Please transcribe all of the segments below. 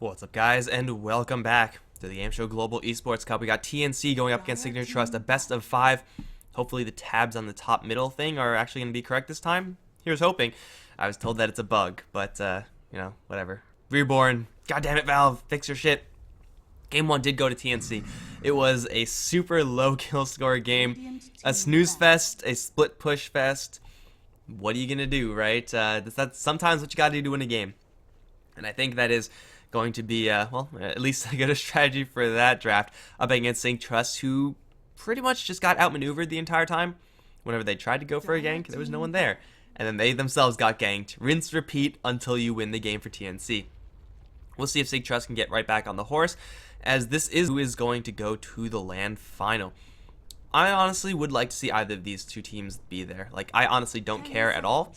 What's up, guys, and welcome back to the GameShow Global Esports Cup. We got TNC going up against Signature Trust, a best of 5. Hopefully the tabs on the top middle thing are actually going to be correct this time. Here's hoping. I was told that it's a bug, but, you know, whatever. Reborn. God damn it, Valve. Fix your shit. Game 1 did go to TNC. It was a super low kill score game. A snooze fest, a split push fest. What are you going to do, right? That's sometimes what you got to do to win a game. And I think that is going to be, well, at least a good strategy for that draft up against Signature Trust, who pretty much just got outmaneuvered the entire time. Whenever they tried to go for a gank, there was no one there. And then they themselves got ganked. Rinse, repeat until you win the game for TNC. We'll see if Signature Trust can get right back on the horse, as this is who is going to go to the LAN final. I honestly would like to see either of these two teams be there. Like, I honestly don't care at all.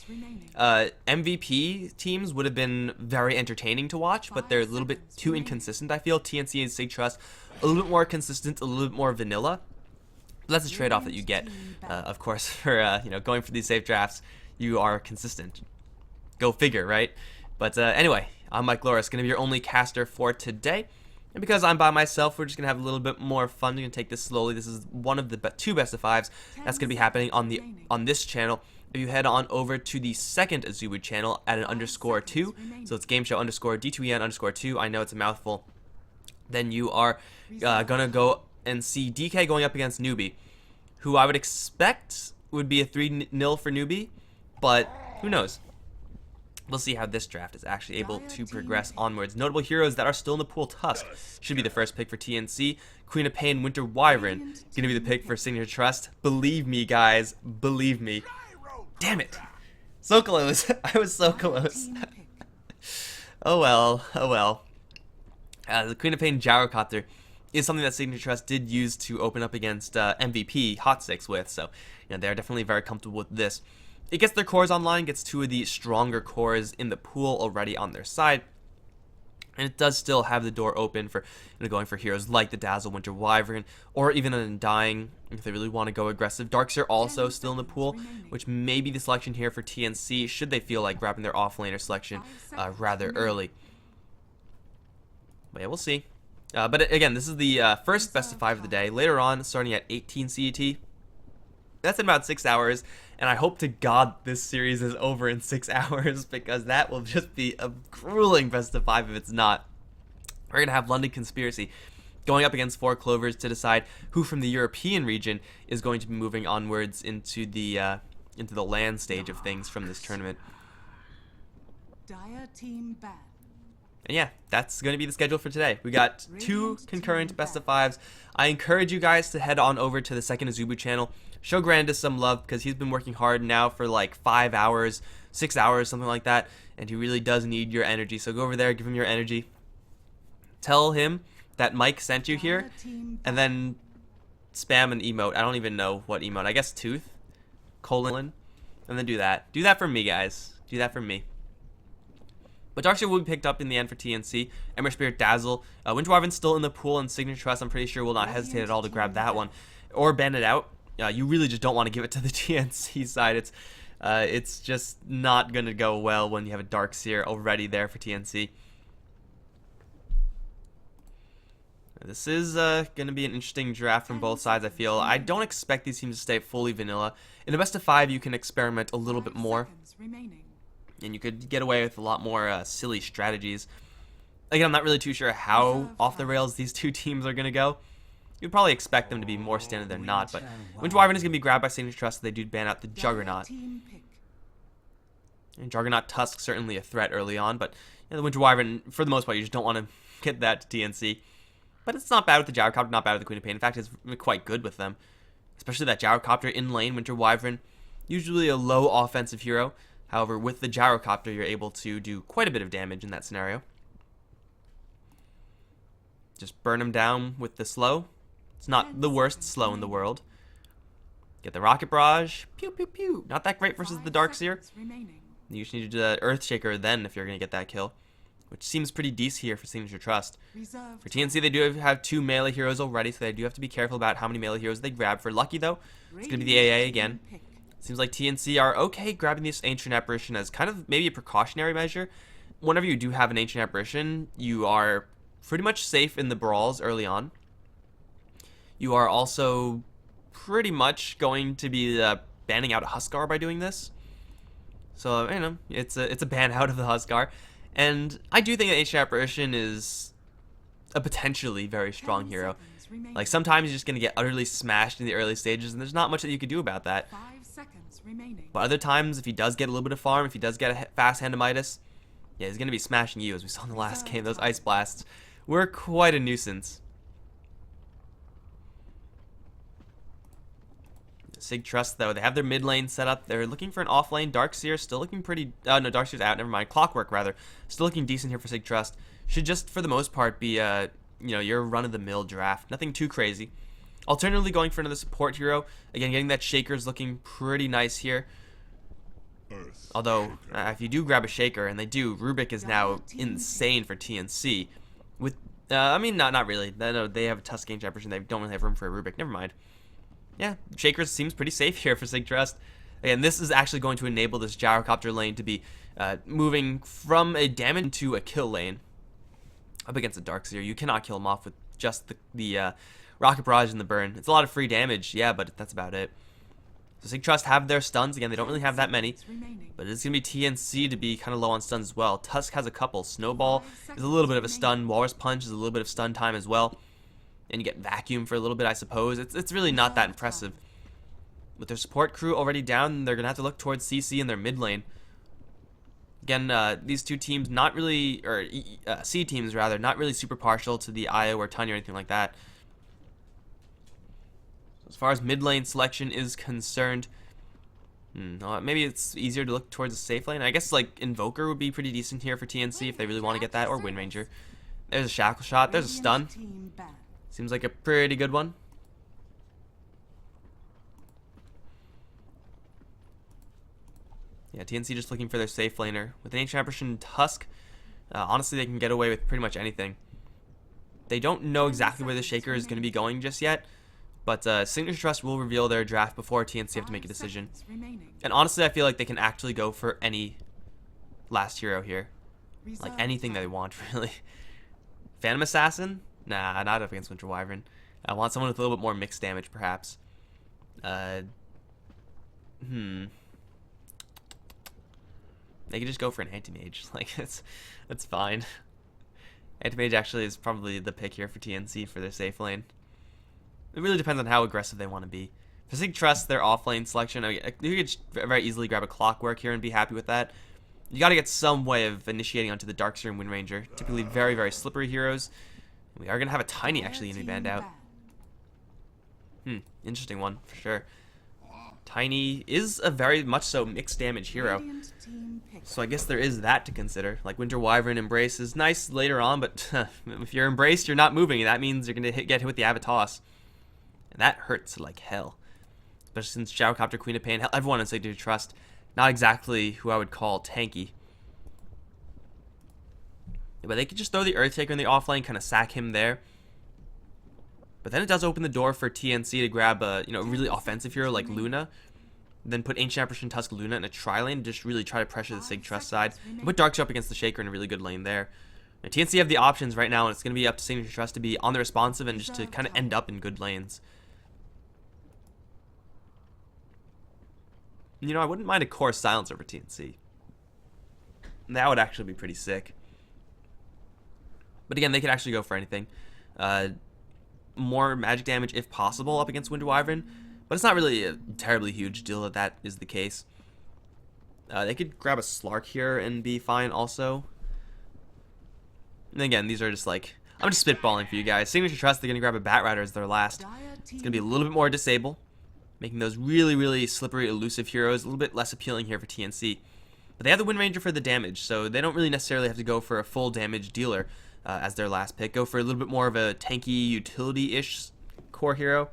MVP teams would have been very entertaining to watch, but they're a little bit too inconsistent, I feel. TNC and Sig Trust, a little bit more consistent, a little bit more vanilla. But that's a trade-off that you get, of course, for you know, going for these safe drafts. You are consistent. Go figure, right? But anyway, I'm Mikelorus, going to be your only caster for today. And because I'm by myself, we're just going to have a little bit more fun. We're going to take this slowly. This is one of the two best of 5s that's going to be happening on this channel. If you head on over to the second Azubu channel at an _2, so it's GameShow _D2EN_2, I know it's a mouthful, then you are going to go and see DK going up against Newbie, who I would expect would be a 3-0 for Newbie, but who knows? We'll see how this draft is actually able to progress onwards. Notable heroes that are still in the pool: Tusk should be the first pick for TNC. Queen of Pain, Winter Wyvern, gonna be the pick for Signature Trust. Believe me, guys, believe me. Damn it, so close. I was so close. Oh well, oh well. The Queen of Pain Gyrocopter is something that Signature Trust did use to open up against MVP Hot 6 with, so you know, they're definitely very comfortable with this. It gets their cores online, gets 2 of the stronger cores in the pool already on their side. And it does still have the door open for going for heroes like the Dazzle, Winter Wyvern, or even an Undying if they really want to go aggressive. Darkseer also still in the pool, which may be the selection here for TNC, should they feel like grabbing their offlaner selection rather early. But yeah, we'll see. But again, this is the first best of 5 of the day. Later on, starting at 18 CET. That's in about 6 hours, and I hope to God this series is over in 6 hours, because that will just be a grueling best of 5 if it's not. We're gonna have London Conspiracy going up against 4 Clovers to decide who from the European region is going to be moving onwards into the LAN stage of things from this tournament. And yeah, that's going to be the schedule for today. We got 2 concurrent best of 5s. I encourage you guys to head on over to the second Azubu channel. Show Grandis some love, because he's been working hard now for like 5 hours, 6 hours, something like that. And he really does need your energy. So go over there, give him your energy. Tell him that Mike sent you here. And then spam an emote. I don't even know what emote. I guess tooth, colon. And then do that. Do that for me, guys. Do that for me. But Darkseer will be picked up in the end for TNC. Ember Spirit, Dazzle. Winter Wyvern's still in the pool, and Signature Trust, I'm pretty sure, will not hesitate at all to grab that one. Or ban it out. You really just don't want to give it to the TNC side. It's just not going to go well when you have a Darkseer already there for TNC. This is going to be an interesting draft from both sides, I feel. I don't expect these teams to stay fully vanilla. In a best of 5, you can experiment a little bit more. And you could get away with a lot more silly strategies. Again, I'm not really too sure how off the rails these two teams are going to go. You'd probably expect them to be more standard than not, but Winter Wyvern is going to be grabbed by Signature Trust, so they do ban out the Juggernaut. And Juggernaut Tusk certainly a threat early on, but you know, the Winter Wyvern, for the most part, you just don't want to get that to TNC. But it's not bad with the Gyrocopter, not bad with the Queen of Pain. In fact, it's quite good with them. Especially that Gyrocopter in lane, Winter Wyvern. Usually a low offensive hero. However, with the Gyrocopter, you're able to do quite a bit of damage in that scenario. Just burn him down with the slow. It's not the worst slow in the world. Get the Rocket Barrage. Pew, pew, pew. Not that great versus the Darkseer. You just need to Earthshaker then if you're going to get that kill, which seems pretty decent here for Signature Trust. For TNC, they do have 2 melee heroes already, so they do have to be careful about how many melee heroes they grab. For Lucky, though, it's going to be the AA again. Seems like TNC are okay grabbing this Ancient Apparition as kind of maybe a precautionary measure. whenever you do have an Ancient Apparition, you are pretty much safe in the brawls early on. You are also pretty much going to be banning out a Huskar by doing this. So, you know, it's a ban out of the Huskar. And I do think that Ancient Apparition is a potentially very strong hero. Like, sometimes you're just going to get utterly smashed in the early stages, and there's not much that you could do about that. 5 seconds remaining. But other times, if he does get a little bit of farm, if he does get a fast Handamitis, yeah, he's going to be smashing you, as we saw in the last game. Those Ice Blasts were quite a nuisance. Sig Trust, though, they have their mid lane set up. They're looking for an off lane. Darkseer still looking pretty... no, Darkseer's out. Never mind. Clockwork, rather. Still looking decent here for Sig Trust. Should just, for the most part, be, you know, your run-of-the-mill draft. Nothing too crazy. Alternatively, going for another support hero. Again, getting that Shaker's looking pretty nice here. Although, if you do grab a Shaker, and they do, Rubik is now insane for TNC. With, I mean, not really. No, they have a Tusk Ancient Apparition. They don't really have room for a Rubik. Never mind. Yeah, Shaker seems pretty safe here for Sig Trust. Again, this is actually going to enable this Gyrocopter lane to be moving from a damage to a kill lane. Up against a Darkseer, you cannot kill him off with just the Rocket Barrage and the burn. It's a lot of free damage, yeah, but that's about it. So Sig Trust have their stuns. Again, they don't really have that many, but it's going to be TNC to be kind of low on stuns as well. Tusk has a couple. Snowball is a little bit of a stun. Walrus Punch is a little bit of stun time as well. And you get Vacuum for a little bit, I suppose. It's really not that impressive. With their support crew already down, they're going to have to look towards CC in their mid lane. Again, these two teams not really, or C teams rather, not really super partial to the IO or Tiny or anything like that. As far as mid lane selection is concerned, maybe it's easier to look towards a safe lane. I guess like Invoker would be pretty decent here for TNC if they really want to get that, or Wind Ranger. There's a Shackle Shot, there's a stun. Seems like a pretty good one. Yeah, TNC just looking for their safe laner. With an Ancient Apparition Tusk, honestly, they can get away with pretty much anything. They don't know exactly where the Shaker is going to be going just yet, but Signature Trust will reveal their draft before TNC have to make a decision. And honestly, I feel like they can actually go for any last hero here. Like anything that they want, really. Phantom Assassin? Nah, not up against Winter Wyvern. I want someone with a little bit more mixed damage, perhaps. They could just go for an Anti-Mage. Like, that's fine. Anti-Mage actually is probably the pick here for TNC for their safe lane. It really depends on how aggressive they want to be. For Sig Trust, their off-lane selection, you could very easily grab a Clockwork here and be happy with that. You got to get some way of initiating onto the Darkseer and Wind Ranger. Typically very, very slippery heroes. We are going to have a Tiny actually going to be banned out. Interesting one, for sure. Tiny is a very much so mixed damage hero. So I guess there is that to consider. Like Winter Wyvern Embrace is nice later on, but if you're Embraced, you're not moving. That means you're going to get hit with the Avatos. And that hurts like hell. Especially since Gyrocopter, Queen of Pain, everyone in Sig Trust, not exactly who I would call tanky. But they could just throw the Earthtaker in the offlane, kind of sack him there. But then it does open the door for TNC to grab a really offensive hero like Luna. Then put Ancient Apparition Tusk Luna in a tri-lane, just really try to pressure the Sig Trust side. And put Darkseer up against the Shaker in a really good lane there. And TNC have the options right now, and it's going to be up to Signature Trust to be on the responsive and just to kind of end up in good lanes. I wouldn't mind a Core Silencer for TNC. That would actually be pretty sick. But again, they could actually go for anything. More magic damage if possible up against Winter Wyvern, but it's not really a terribly huge deal that that is the case. They could grab a Slark here and be fine also. And again, these are just like, I'm just spitballing for you guys. Signature Trust, they're going to grab a Bat Rider as their last. It's going to be a little bit more disable, making those really, really slippery, elusive heroes a little bit less appealing here for TNC. But they have the Wind Ranger for the damage, so they don't really necessarily have to go for a full damage dealer as their last pick. Go for a little bit more of a tanky, utility-ish core hero.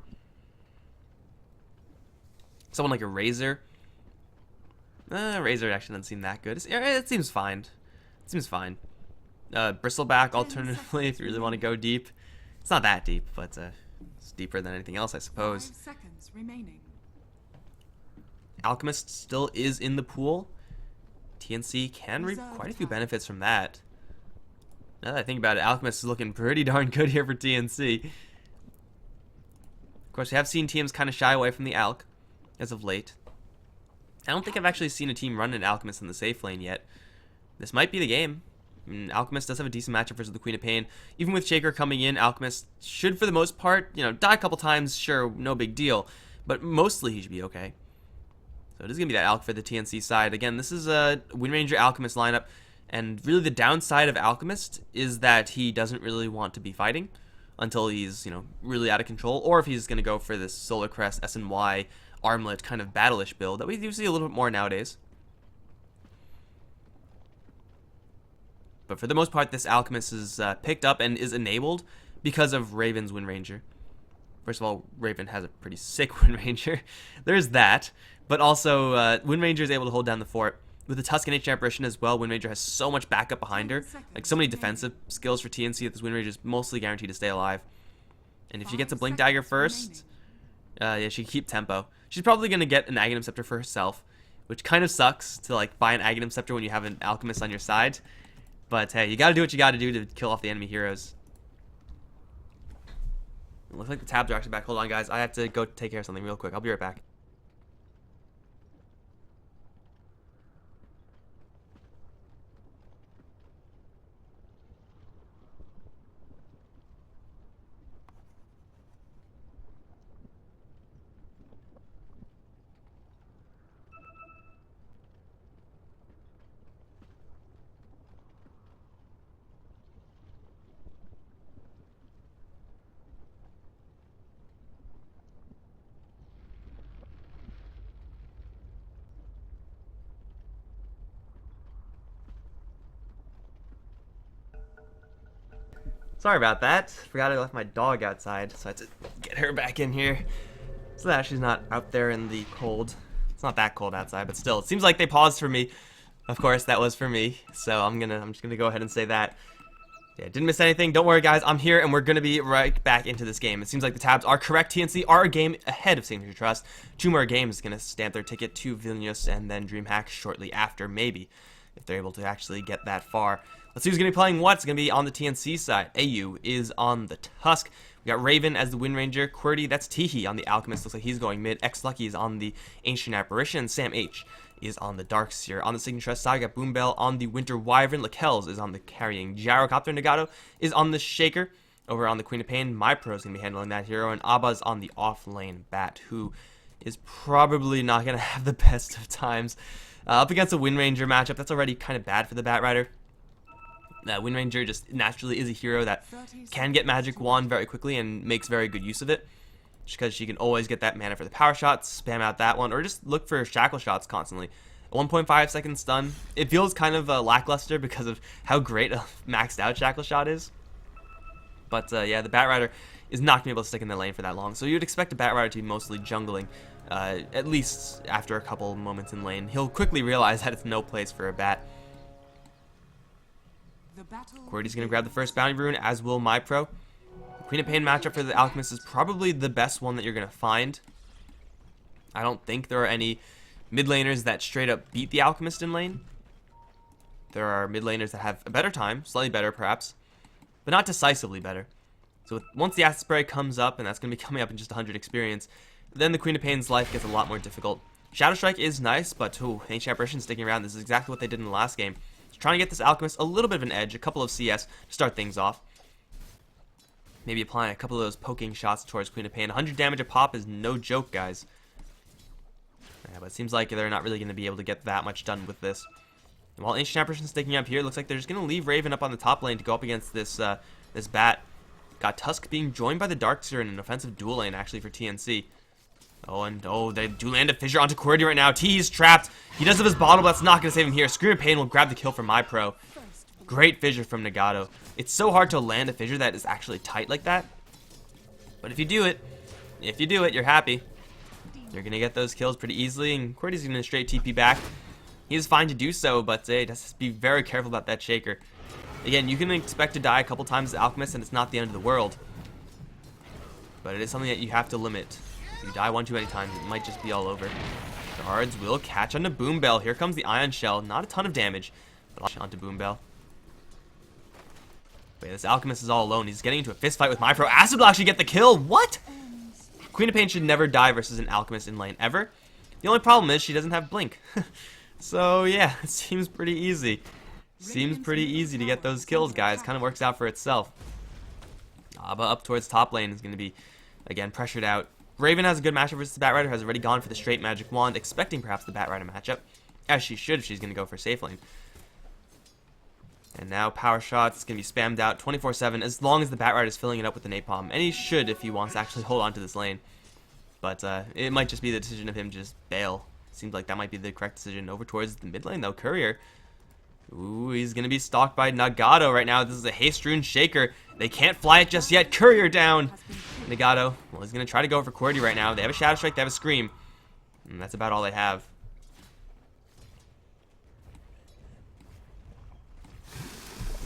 Someone like a Razor. Razor actually doesn't seem that good. It seems fine. It seems fine. Bristleback, alternatively, if you really want to go deep. It's not that deep, but it's deeper than anything else, I suppose. 5 seconds remaining. Alchemist still is in the pool. TNC can reap quite a few benefits from that. Now that I think about it, Alchemist is looking pretty darn good here for TNC. Of course, we have seen teams kind of shy away from the Alch as of late. I don't think I've actually seen a team run an Alchemist in the safe lane yet. This might be the game. I mean, Alchemist does have a decent matchup versus the Queen of Pain. Even with Shaker coming in, Alchemist should, for the most part, you know, die a couple times, sure, no big deal. But mostly he should be okay. So it is going to be that Alch for the TNC side. Again, this is a Wind Ranger Alchemist lineup. And really the downside of Alchemist is that he doesn't really want to be fighting until he's, you know, really out of control. Or if he's going to go for this Solar Crest, SNY, Armlet kind of battle-ish build that we do see a little bit more nowadays. But for the most part, this Alchemist is picked up and is enabled because of Raven's Wind Ranger. First of all, Raven has a pretty sick Wind Ranger. There's that. But also, Wind Ranger is able to hold down the fort. With the Tusk and Ancient Apparition as well, Wind Ranger has so much backup behind her. Like, so many defensive skills for TNC that this Wind Ranger is mostly guaranteed to stay alive. And if she gets a Blink Dagger first, yeah, she can keep tempo. She's probably going to get an Aghanim Scepter for herself, which kind of sucks to, like, buy an Aghanim Scepter when you have an Alchemist on your side. But, hey, you got to do what you got to do to kill off the enemy heroes. It looks like the tabs are actually back. Hold on, guys. I have to go take care of something real quick. I'll be right back. Sorry about that. Forgot I left my dog outside, so I had to get her back in here so that she's not out there in the cold. It's not that cold outside, but still, it seems like they paused for me. Of course, that was for me, so I'm just gonna go ahead and say that. Yeah, didn't miss anything. Don't worry, guys. I'm here, and we're gonna be right back into this game. It seems like the tabs are correct. TNC are a game ahead of Signature Trust. 2 more games gonna stamp their ticket to Vilnius and then DreamHack shortly after, maybe, if they're able to actually get that far. Let's see who's going to be playing what. It's going to be on the TNC side. AU is on the Tusk. We got Raven as the Wind Ranger. QWERTY, that's Teehee on the Alchemist. Looks like he's going mid. X-Lucky is on the Ancient Apparition. Sam H is on the Darkseer. On the Signature Trust side, we got Boombell on the Winter Wyvern. Lakells is on the Carrying Gyrocopter. Nagato is on the Shaker. Over on the Queen of Pain, MyPro is going to be handling that hero. And Abba's on the off-lane Bat, who is probably not going to have the best of times. Up against a Wind Ranger matchup, that's already kind of bad for the Bat Rider. Wind Ranger just naturally is a hero that can get Magic Wand very quickly and makes very good use of it. Just because she can always get that mana for the power shots, spam out that one, or just look for shackle shots constantly. A 1.5 second stun. It feels kind of lackluster because of how great a maxed out shackle shot is. But yeah, the Bat Rider is not going to be able to stick in the lane for that long. So you'd expect a Bat Rider to be mostly jungling, at least after a couple moments in lane. He'll quickly realize that it's no place for a Bat. QWERTY's going to grab the first bounty rune, as will MyPro. The Queen of Pain matchup for the Alchemist is probably the best one that you're going to find. I don't think there are any mid laners that straight up beat the Alchemist in lane. There are mid laners that have a better time, slightly better perhaps, but not decisively better. So once the Acid Spray comes up, and that's going to be coming up in just 100 experience, then the Queen of Pain's life gets a lot more difficult. Shadow Strike is nice, but Ancient Apparition sticking around. This is exactly what they did in the last game. Trying to get this Alchemist a little bit of an edge, a couple of CS to start things off. Maybe applying a couple of those poking shots towards Queen of Pain. 100 damage a pop is no joke, guys. Yeah, but it seems like they're not really going to be able to get that much done with this. And while Ancient Apparition's sticking up here, it looks like they're just going to leave Raven up on the top lane to go up against this this Bat. Got Tusk being joined by the Darkseer in an offensive dual lane, actually, for TNC. They do land a fissure onto QWERTY right now. T's trapped. He does have his bottle, but that's not going to save him here. Scream of Pain will grab the kill for MyPro. Great fissure from Nagato. It's so hard to land a fissure that is actually tight like that. But if you do it, you're happy. You're going to get those kills pretty easily, and QWERTY's going to straight TP back. He is fine to do so, but just be very careful about that Shaker. Again, you can expect to die a couple times as Alchemist, and it's not the end of the world. But it is something that you have to limit. If you die one too many times, it might just be all over. Guards will catch onto Boom Bell. Here comes the Ion Shell. Not a ton of damage, but onto Boom Bell. Wait, this Alchemist is all alone. He's getting into a fist fight with Mypro. Acid will actually get the kill. What? Queen of Pain should never die versus an Alchemist in lane, ever. The only problem is she doesn't have Blink. So, yeah, it seems pretty easy. Seems pretty easy to get those kills, guys. Kind of works out for itself. But up towards top lane is going to be, again, pressured out. Raven has a good matchup versus the Batrider, has already gone for the straight Magic Wand, expecting perhaps the Batrider matchup, as she should if she's going to go for safe lane. And now Power Shot's going to be spammed out 24/7 as long as the Batrider is filling it up with the Napalm. And he should if he wants to actually hold on to this lane. But it might just be the decision of him to just bail. Seems like that might be the correct decision. Over towards the mid lane, though. Courier. Ooh, he's going to be stalked by Nagato right now. This is a Haste Rune Shaker. They can't fly it just yet. Courier down. Nagato, well, he's going to try to go for QWERTY right now. They have a Shadow Strike, they have a Scream. And that's about all they have.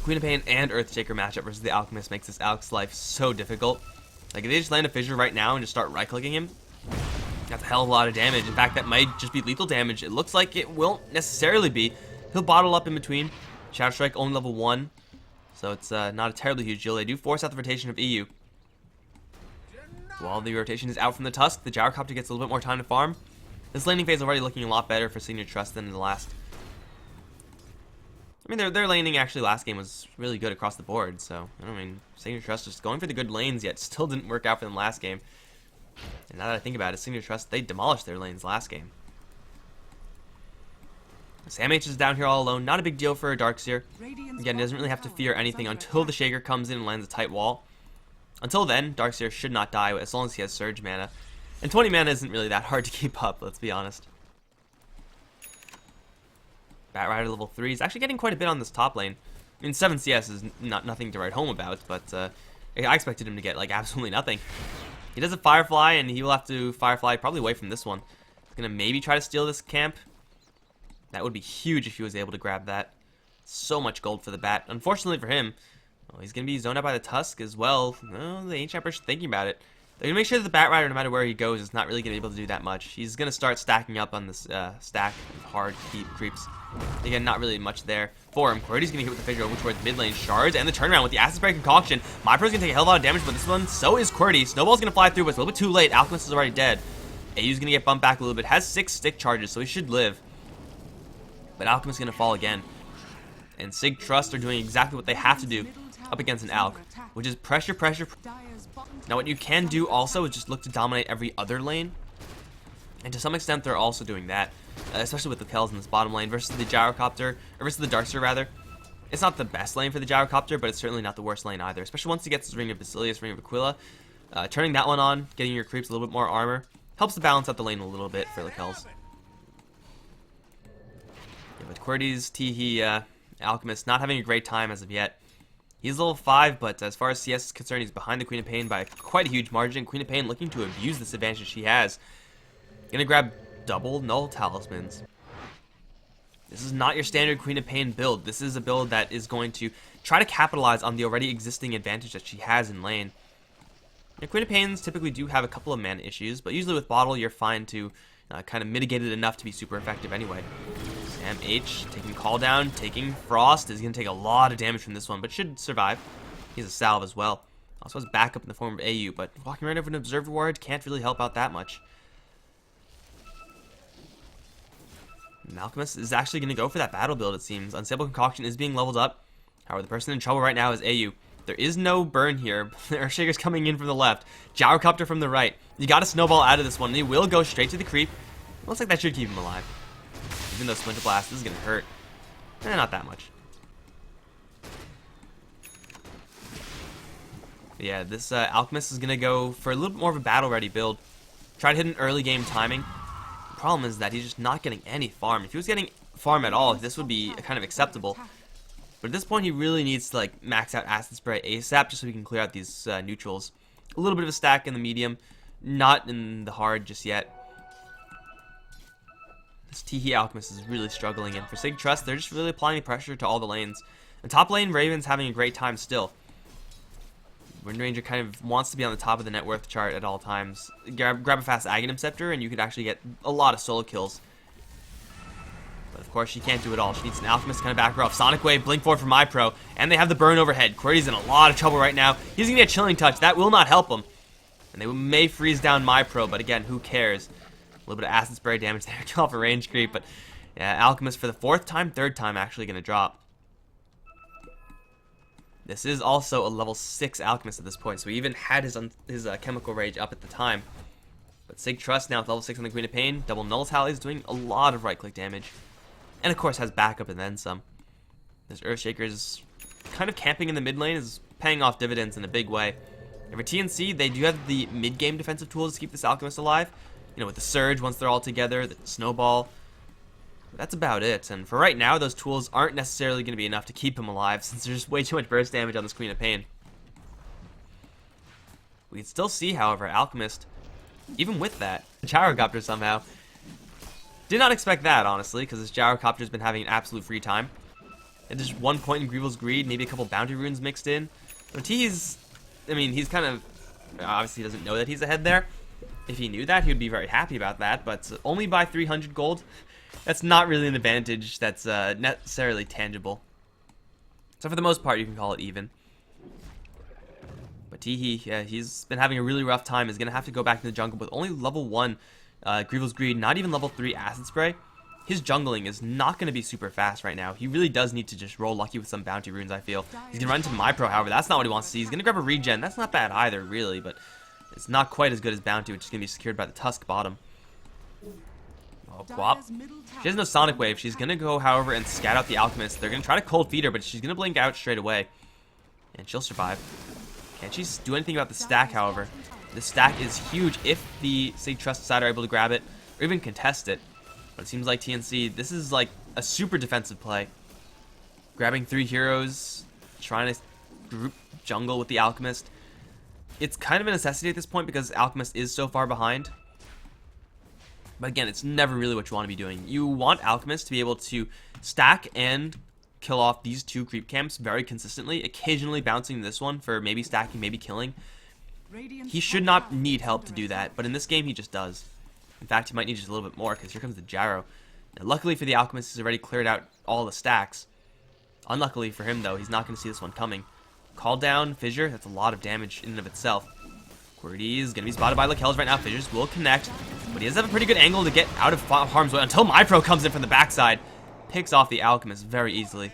Queen of Pain and Earthshaker matchup versus the Alchemist makes this Alch's life so difficult. Like, if they just land a Fissure right now and just start right-clicking him, that's a hell of a lot of damage. In fact, that might just be lethal damage. It looks like it won't necessarily be. He'll bottle up in between. Shadow Strike only level 1, so it's not a terribly huge deal. They do force out the rotation of EU. While the rotation is out from the Tusk, the Gyrocopter gets a little bit more time to farm. This laning phase is already looking a lot better for Signature Trust than in the last. I mean, their laning actually last game was really good across the board, so, I mean, Signature Trust just going for the good lanes, yet still didn't work out for them last game. And now that I think about it, Signature Trust, they demolished their lanes last game. Sam H is down here all alone. Not a big deal for a Darkseer. Again, he doesn't really have to fear anything until the Shaker comes in and lands a tight wall. Until then, Darkseer should not die as long as he has Surge mana. And 20 mana isn't really that hard to keep up, let's be honest. Batrider level 3 is actually getting quite a bit on this top lane. I mean, 7 CS is nothing to write home about, but I expected him to get, like, absolutely nothing. He does a Firefly, and he will have to Firefly probably away from this one. He's going to maybe try to steal this camp. That would be huge if he was able to grab that. So much gold for the Bat. Unfortunately for him, well, he's going to be zoned out by the Tusk as well. Well, the Ancient Emperor's thinking about it. They're going to make sure that the Batrider, no matter where he goes, is not really going to be able to do that much. He's going to start stacking up on this stack of hard creeps. Again, not really much there for him. QWERTY's going to hit with the Fissure over towards mid lane. Shards and the turnaround with the Acid Spray Concoction. Mypro's going to take a hell of a lot of damage, but this one, so is QWERTY. Snowball's going to fly through, but it's a little bit too late. Alchemist is already dead. AU's going to get bumped back a little bit. Has 6 stick charges, so he should live. But Alchemist's going to fall again. And Sig Trust are doing exactly what they have to do up against an Alch, which is pressure. Now what you can do also is just look to dominate every other lane. And to some extent they're also doing that, especially with the Kells in this bottom lane versus the Gyrocopter, or versus the Darkseer rather. It's not the best lane for the Gyrocopter, but it's certainly not the worst lane either, especially once he gets his Ring of Basilius, Ring of Aquila. Turning that one on, getting your creeps a little bit more armor, helps to balance out the lane a little bit for the Kells. Yeah, with QWERTY's Teehee Alchemist not having a great time as of yet. He's level 5, but as far as CS is concerned, he's behind the Queen of Pain by quite a huge margin. Queen of Pain looking to abuse this advantage she has. Gonna grab double Null Talismans. This is not your standard Queen of Pain build. This is a build that is going to try to capitalize on the already existing advantage that she has in lane. Now, Queen of Pains typically do have a couple of mana issues, but usually with Bottle, you're fine to kind of mitigate it enough to be super effective anyway. Sam H taking Call Down, taking Frost. Is going to take a lot of damage from this one, but should survive. He's a salve as well. Also has backup in the form of AU, but walking right over an Observer Ward can't really help out that much. And Alchemist is actually going to go for that battle build, it seems. Unstable Concoction is being leveled up. However, the person in trouble right now is AU. There is no burn here. Earthshaker's coming in from the left. Gyrocopter from the right. You got to snowball out of this one, and he will go straight to the creep. Looks like that should keep him alive. Even though Splinter Blast is going to hurt. Not that much. But yeah, this Alchemist is going to go for a little bit more of a battle-ready build. Try to hit an early game timing. The problem is that he's just not getting any farm. If he was getting farm at all, this would be kind of acceptable. But at this point, he really needs to like max out Acid Spray ASAP just so he can clear out these neutrals. A little bit of a stack in the medium, not in the hard just yet. This Teehee Alchemist is really struggling, and for Sig Trust, they're just really applying pressure to all the lanes. And top lane, Raven's having a great time still. Wind Ranger kind of wants to be on the top of the net worth chart at all times. Grab a fast Aghanim Scepter, and you could actually get a lot of solo kills. But of course, she can't do it all. She needs an Alchemist to kind of back her off. Sonic Wave, Blink Forward from MyPro, and they have the burn overhead. Query's in a lot of trouble right now. He's going to get Chilling Touch. That will not help him. And they may freeze down MyPro, but again, who cares? A little bit of Acid Spray damage there. Kill off a range creep, but yeah, Alchemist for the third time actually going to drop. This is also a level 6 Alchemist at this point, so he even had his Chemical Rage up at the time. But Sig Trust now with level 6 on the Queen of Pain. Double Null Tally is doing a lot of right-click damage. And of course has backup and then some. This Earthshaker's kind of camping in the mid lane is paying off dividends in a big way. And for TNC, they do have the mid-game defensive tools to keep this Alchemist alive. You know, with the Surge once they're all together, the Snowball. But that's about it. And for right now, those tools aren't necessarily going to be enough to keep him alive since there's just way too much burst damage on this Queen of Pain. We can still see, however, Alchemist, even with that, the Gyrocopter somehow. Did not expect that, honestly, because this Gyrocopter's been having an absolute free time. And just 1 point in Greevil's Greed, maybe a couple bounty runes mixed in. But he's kind of, obviously doesn't know that he's ahead there. If he knew that, he would be very happy about that, but only by 300 gold. That's not really an advantage that's necessarily tangible. So for the most part, you can call it even. But Teehee, yeah, he's been having a really rough time. He's going to have to go back to the jungle with only level 1 Greevil's Greed, not even level 3 Acid Spray. His jungling is not going to be super fast right now. He really does need to just roll lucky with some bounty runes, I feel. He's going to run into MyPro, however. That's not what he wants to see. He's going to grab a regen. That's not bad either, really, but it's not quite as good as bounty, which is going to be secured by the Tusk bottom. Oh, Quap. She has no Sonic Wave. She's going to go, however, and scat out the Alchemist. They're going to try to cold feed her, but she's going to blink out straight away. And she'll survive. Can't she do anything about the stack, however? The stack is huge if the Sig Trust side are able to grab it, or even contest it. But it seems like TNC, this is like a super defensive play. Grabbing 3 heroes, trying to group jungle with the Alchemist. It's kind of a necessity at this point because Alchemist is so far behind. But again, it's never really what you want to be doing. You want Alchemist to be able to stack and kill off these 2 creep camps very consistently, occasionally bouncing this one for maybe stacking, maybe killing. He should not need help to do that, but in this game he just does. In fact, he might need just a little bit more, because here comes the Gyro. Now, luckily for the Alchemist, he's already cleared out all the stacks. Unluckily for him, though, he's not going to see this one coming. Call down, Fissure, that's a lot of damage in and of itself. Quirdy is going to be spotted by Lakells right now. Fissures will connect, but he does have a pretty good angle to get out of harm's way until MyPro comes in from the backside. Picks off the Alchemist very easily.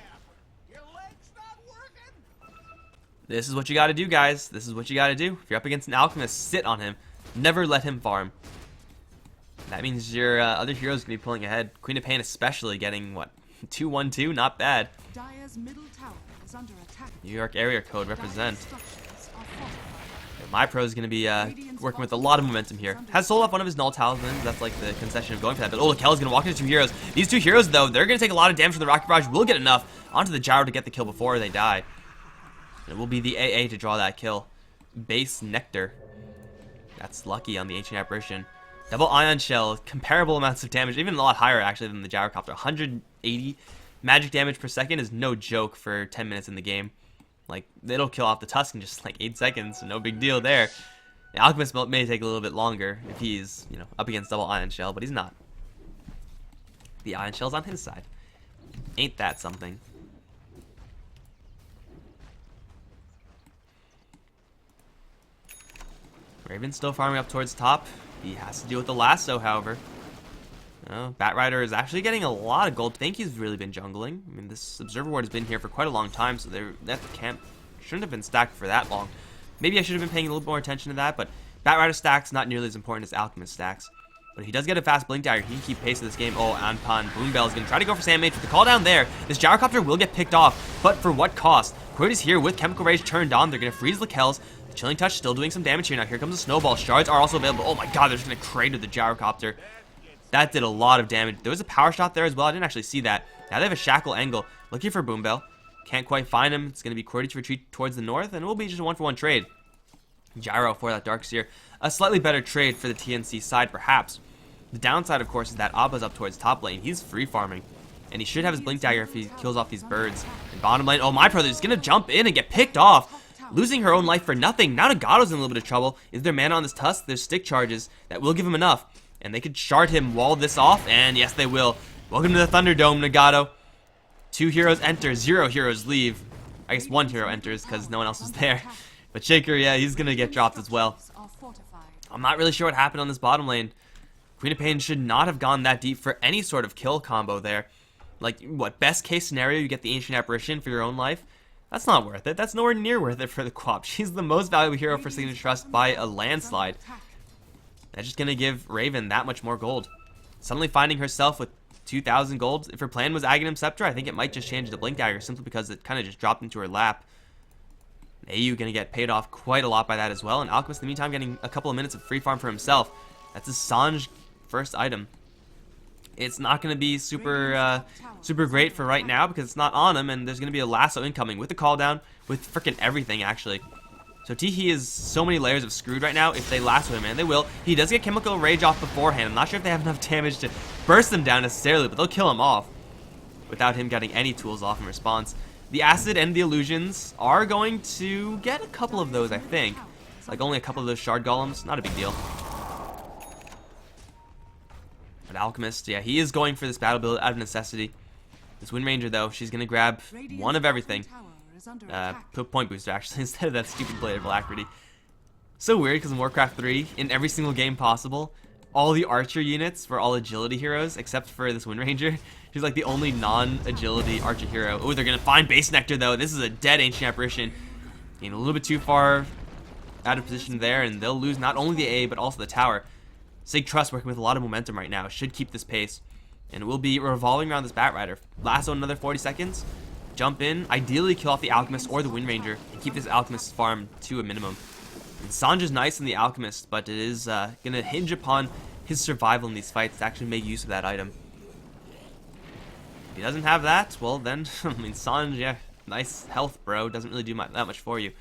This is what you got to do, guys. This is what you got to do. If you're up against an Alchemist, sit on him. Never let him farm. That means your other heroes can be pulling ahead. Queen of Pain especially getting, what, 2-1-2? Not bad. New York area code represent. MyPro is going to be working with a lot of momentum here. Has sold off one of his null talismans. That's like the concession of going for that. But Lakells is going to walk into 2 heroes. These 2 heroes, though, they're going to take a lot of damage from the Rocket Barrage. Will get enough onto the Gyro to get the kill before they die. It will be the AA to draw that kill. Base Nectar. That's lucky on the Ancient Apparition. Double Ion Shell, comparable amounts of damage, even a lot higher actually than the Gyrocopter. 180 magic damage per second is no joke for 10 minutes in the game. Like, it'll kill off the Tusk in just like 8 seconds, so no big deal there. The Alchemist may take a little bit longer if he's, you know, up against double Ion Shell, but he's not. The Ion Shell's on his side. Ain't that something? Raven's still farming up towards top. He has to deal with the lasso, however. Batrider is actually getting a lot of gold. I think he's really been jungling. I mean, this Observer Ward has been here for quite a long time, so that camp shouldn't have been stacked for that long. Maybe I should have been paying a little more attention to that, but Batrider stacks not nearly as important as Alchemist stacks. But if he does get a fast Blink Dagger, he can keep pace of this game. Oh, Anpan, Boombell is going to try to go for Sandmage with the call down there. This Gyrocopter will get picked off, but for what cost? Quid is here with Chemical Rage turned on. They're going to freeze Lakells. The Chilling Touch still doing some damage here. Now here comes the Snowball. Shards are also available. Oh my god, they're just going to crater the Gyrocopter. That did a lot of damage. There was a power shot there as well. I didn't actually see that. Now they have a Shackle angle. Looking for Boombell. Can't quite find him. It's going to be Quirdy to retreat towards the north, and it will be just a 1-for-1 trade. Gyro for that Darkseer. A slightly better trade for the TNC side, perhaps. The downside, of course, is that Abba's up towards top lane. He's free farming, and he should have his Blink Dagger if he kills off these birds. And bottom lane, oh, MyPro is going to jump in and get picked off. losing her own life for nothing. Now Nagato's in a little bit of trouble. Is there mana on this Tusk? There's stick charges that will give him enough. And they could shard him, wall this off, and yes, they will. Welcome to the Thunderdome, Nagato. 2 heroes enter, 0 heroes leave. I guess 1 hero enters because no one else is there. But Shaker, yeah, he's going to get dropped as well. I'm not really sure what happened on this bottom lane. Queen of Pain should not have gone that deep for any sort of kill combo there. Like, what, best case scenario, you get the Ancient Apparition for your own life? That's not worth it. That's nowhere near worth it for the Quap. She's the most valuable hero for Signature Trust by a landslide. That's just going to give Raven that much more gold. Suddenly finding herself with 2,000 gold. If her plan was Aghanim Scepter, I think it might just change to Blink Dagger simply because it kind of just dropped into her lap. AU going to get paid off quite a lot by that as well. And Alchemist, in the meantime, getting a couple of minutes of free farm for himself. That's his Sange first item. It's not going to be super great for right now because it's not on him, and there's going to be a lasso incoming with the call down, with freaking everything, actually. So Teehee is so many layers of screwed right now if they lasso him, and they will. He does get Chemical Rage off beforehand. I'm not sure if they have enough damage to burst them down necessarily, but they'll kill him off without him getting any tools off in response. The Acid and the Illusions are going to get a couple of those, I think. Like only a couple of those Shard Golems, not a big deal. But Alchemist, yeah, he is going for this battle build out of necessity. This Wind Ranger, though, she's going to grab one of everything. Put Point Booster, actually, instead of that stupid Blade of Alacrity. So weird, because in Warcraft 3, in every single game possible, all the Archer units were all agility heroes, except for this Wind Ranger. She's like the only non-agility Archer hero. Oh, they're going to find Base Nectar, though. This is a dead Ancient Apparition. Getting a little bit too far out of position there, and they'll lose not only the A, but also the tower. Sig Trust working with a lot of momentum right now. Should keep this pace. And we'll be revolving around this Batrider. Lasso another 40 seconds. Jump in. Ideally kill off the Alchemist or the Wind Ranger. And keep this Alchemist's farm to a minimum. And Sange is nice in the Alchemist, but it is going to hinge upon his survival in these fights to actually make use of that item. If he doesn't have that, well then, I mean, Sange, yeah, nice health, bro. Doesn't really do that much for you.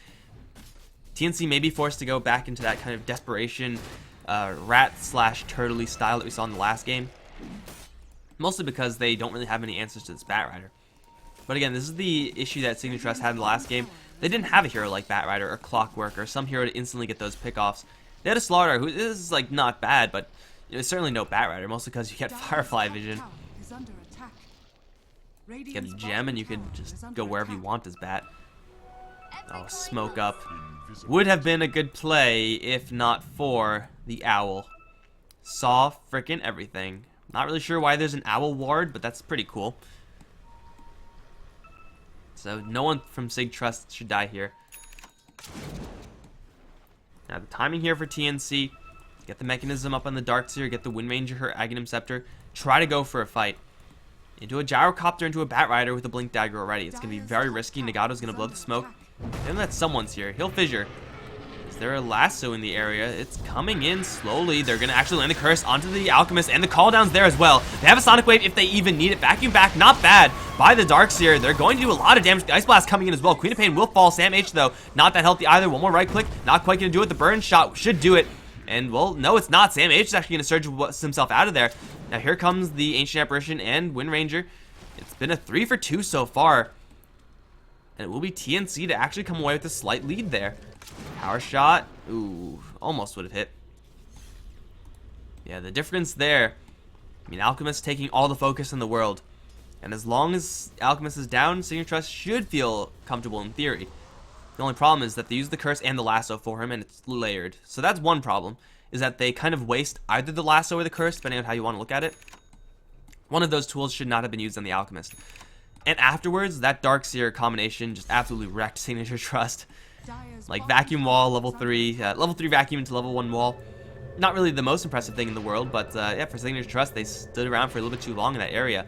TNC may be forced to go back into that kind of desperation rat/turtley style that we saw in the last game. Mostly because they don't really have any answers to this Batrider. But again, this is the issue that Signature Trust had in the last game. They didn't have a hero like Batrider or Clockwork or some hero to instantly get those pickoffs. They had a Slaughter who is like not bad, but it's certainly no Batrider, mostly because you get Firefly Vision. You get the gem and you can just go wherever you want as Bat. Oh, Smoke Up. Would have been a good play if not for the Owl. Saw frickin' everything. Not really sure why there's an Owl ward, but that's pretty cool. So no one from Sig Trust should die here. Now the timing here for TNC. Get the mechanism up on the Darkseer, get the Wind Ranger, her Aghanim Scepter. Try to go for a fight. Into a Gyrocopter, into a Batrider with a Blink Dagger already. It's going to be very risky. Nagato's going to blow the smoke. And that someone's here. He'll fissure. Is there a lasso in the area? It's coming in slowly. They're going to actually land the curse onto the Alchemist, and the call down's there as well. They have a Sonic Wave if they even need it. Vacuum back, not bad by the Darkseer. They're going to do a lot of damage. The Ice Blast coming in as well. Queen of Pain will fall. Sam H, though, not that healthy either. One more right click. Not quite going to do it. The burn shot should do it. And, well, no, it's not. Sam H is actually going to surge himself out of there. Now, here comes the Ancient Apparition and Wind Ranger. It's been a 3 for 2 so far. And it will be TNC to actually come away with a slight lead there. Power shot. Ooh, almost would have hit. Yeah, the difference there. I mean, Alchemist taking all the focus in the world. And as long as Alchemist is down, Signature Trust should feel comfortable in theory. The only problem is that they use the curse and the lasso for him, and it's layered. So that's one problem, is that they kind of waste either the lasso or the curse, depending on how you want to look at it. One of those tools should not have been used on the Alchemist. And afterwards, that Darkseer combination just absolutely wrecked Signature Trust. Like Vacuum Wall, level 3 Vacuum into level 1 Wall. Not really the most impressive thing in the world, but yeah, for Signature Trust, they stood around for a little bit too long in that area.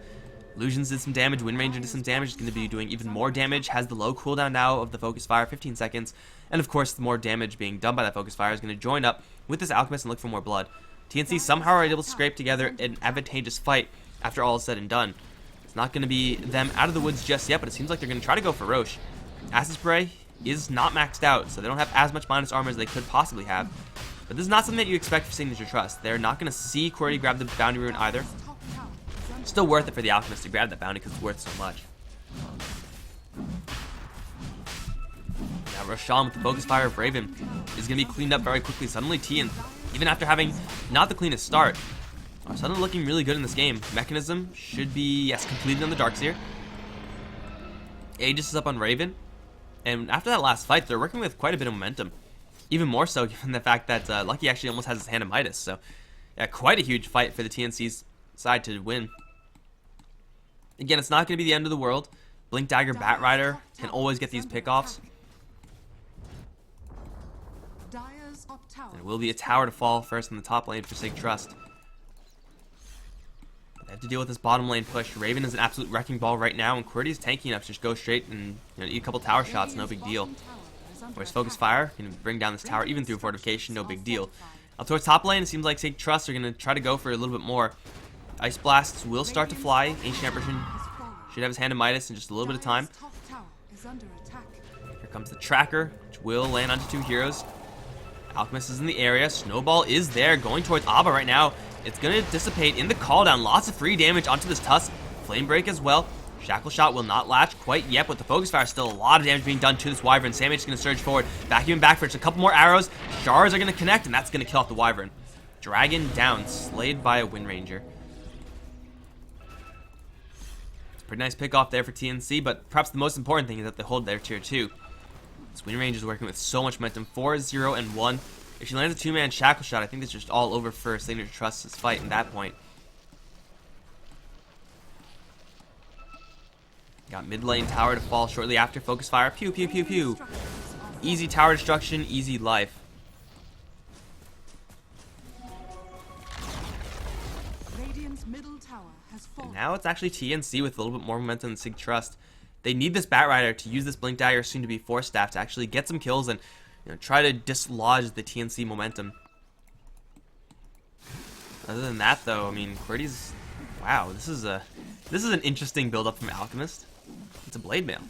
Illusions did some damage, Wind Ranger did some damage, it's going to be doing even more damage, has the low cooldown now of the Focus Fire, 15 seconds, and of course the more damage being done by that Focus Fire is going to join up with this Alchemist and look for more blood. TNC somehow are able to scrape together an advantageous fight after all is said and done. It's not going to be them out of the woods just yet, but it seems like they're going to try to go for Roche. Acid Spray is not maxed out, so they don't have as much minus armor as they could possibly have. But this is not something that you expect for Signature Trust. They're not going to see Query grab the Bounty Rune either. Still worth it for the Alchemist to grab that bounty because it's worth so much. Now Roshan with the focus fire of Raven is going to be cleaned up very quickly. Suddenly TN, even after having not the cleanest start, are suddenly looking really good in this game. Mechanism should be, yes, completed on the Darkseer. Aegis is up on Raven. And after that last fight, they're working with quite a bit of momentum. Even more so given the fact that Lucky actually almost has his hand of Midas. So, yeah, quite a huge fight for the TNC's side to win. Again, it's not going to be the end of the world. Blink Dagger Batrider can always get these pickoffs. And it will be a tower to fall first in the top lane for Sig Trust. They have to deal with this bottom lane push. Raven is an absolute wrecking ball right now, and QWERTY is tanky enough to just go straight and eat a couple tower shots, no big deal. Whereas Focus Fire can bring down this tower even through fortification, no big deal. Up towards top lane, it seems like Sig Trust are going to try to go for a little bit more. Ice Blasts will start to fly. Ancient Apparition should have his hand of Midas in just a little bit of time. Here comes the Tracker, which will land onto 2 heroes. Alchemist is in the area. Snowball is there, going towards Abba right now. It's going to dissipate in the cooldown. Lots of free damage onto this Tusk. Flame Break as well. Shackle Shot will not latch quite yet, but the Focus Fire still a lot of damage being done to this Wyvern. Samage is going to surge forward, vacuum back for just a couple more arrows. Shards are going to connect, and that's going to kill off the Wyvern. Dragon down, slayed by a Wind Ranger. Pretty nice pick off there for TNC, but perhaps the most important thing is that they hold their tier 2. This Wind Ranger is working with so much momentum. 4, 0, and 1. If she lands a 2-man Shackle Shot, I think it's just all over for Signature Trust's fight in that point. Got mid lane tower to fall shortly after. Focus Fire. Pew, pew, pew, pew. Easy tower destruction, easy life. And now it's actually TNC with a little bit more momentum than Sig Trust. They need this Batrider to use this Blink Dagger, soon to be Force Staff, to actually get some kills and try to dislodge the TNC momentum. Other than that, though, I mean, QWERTY's, wow, this is an interesting build-up from Alchemist. It's a Blade Mail.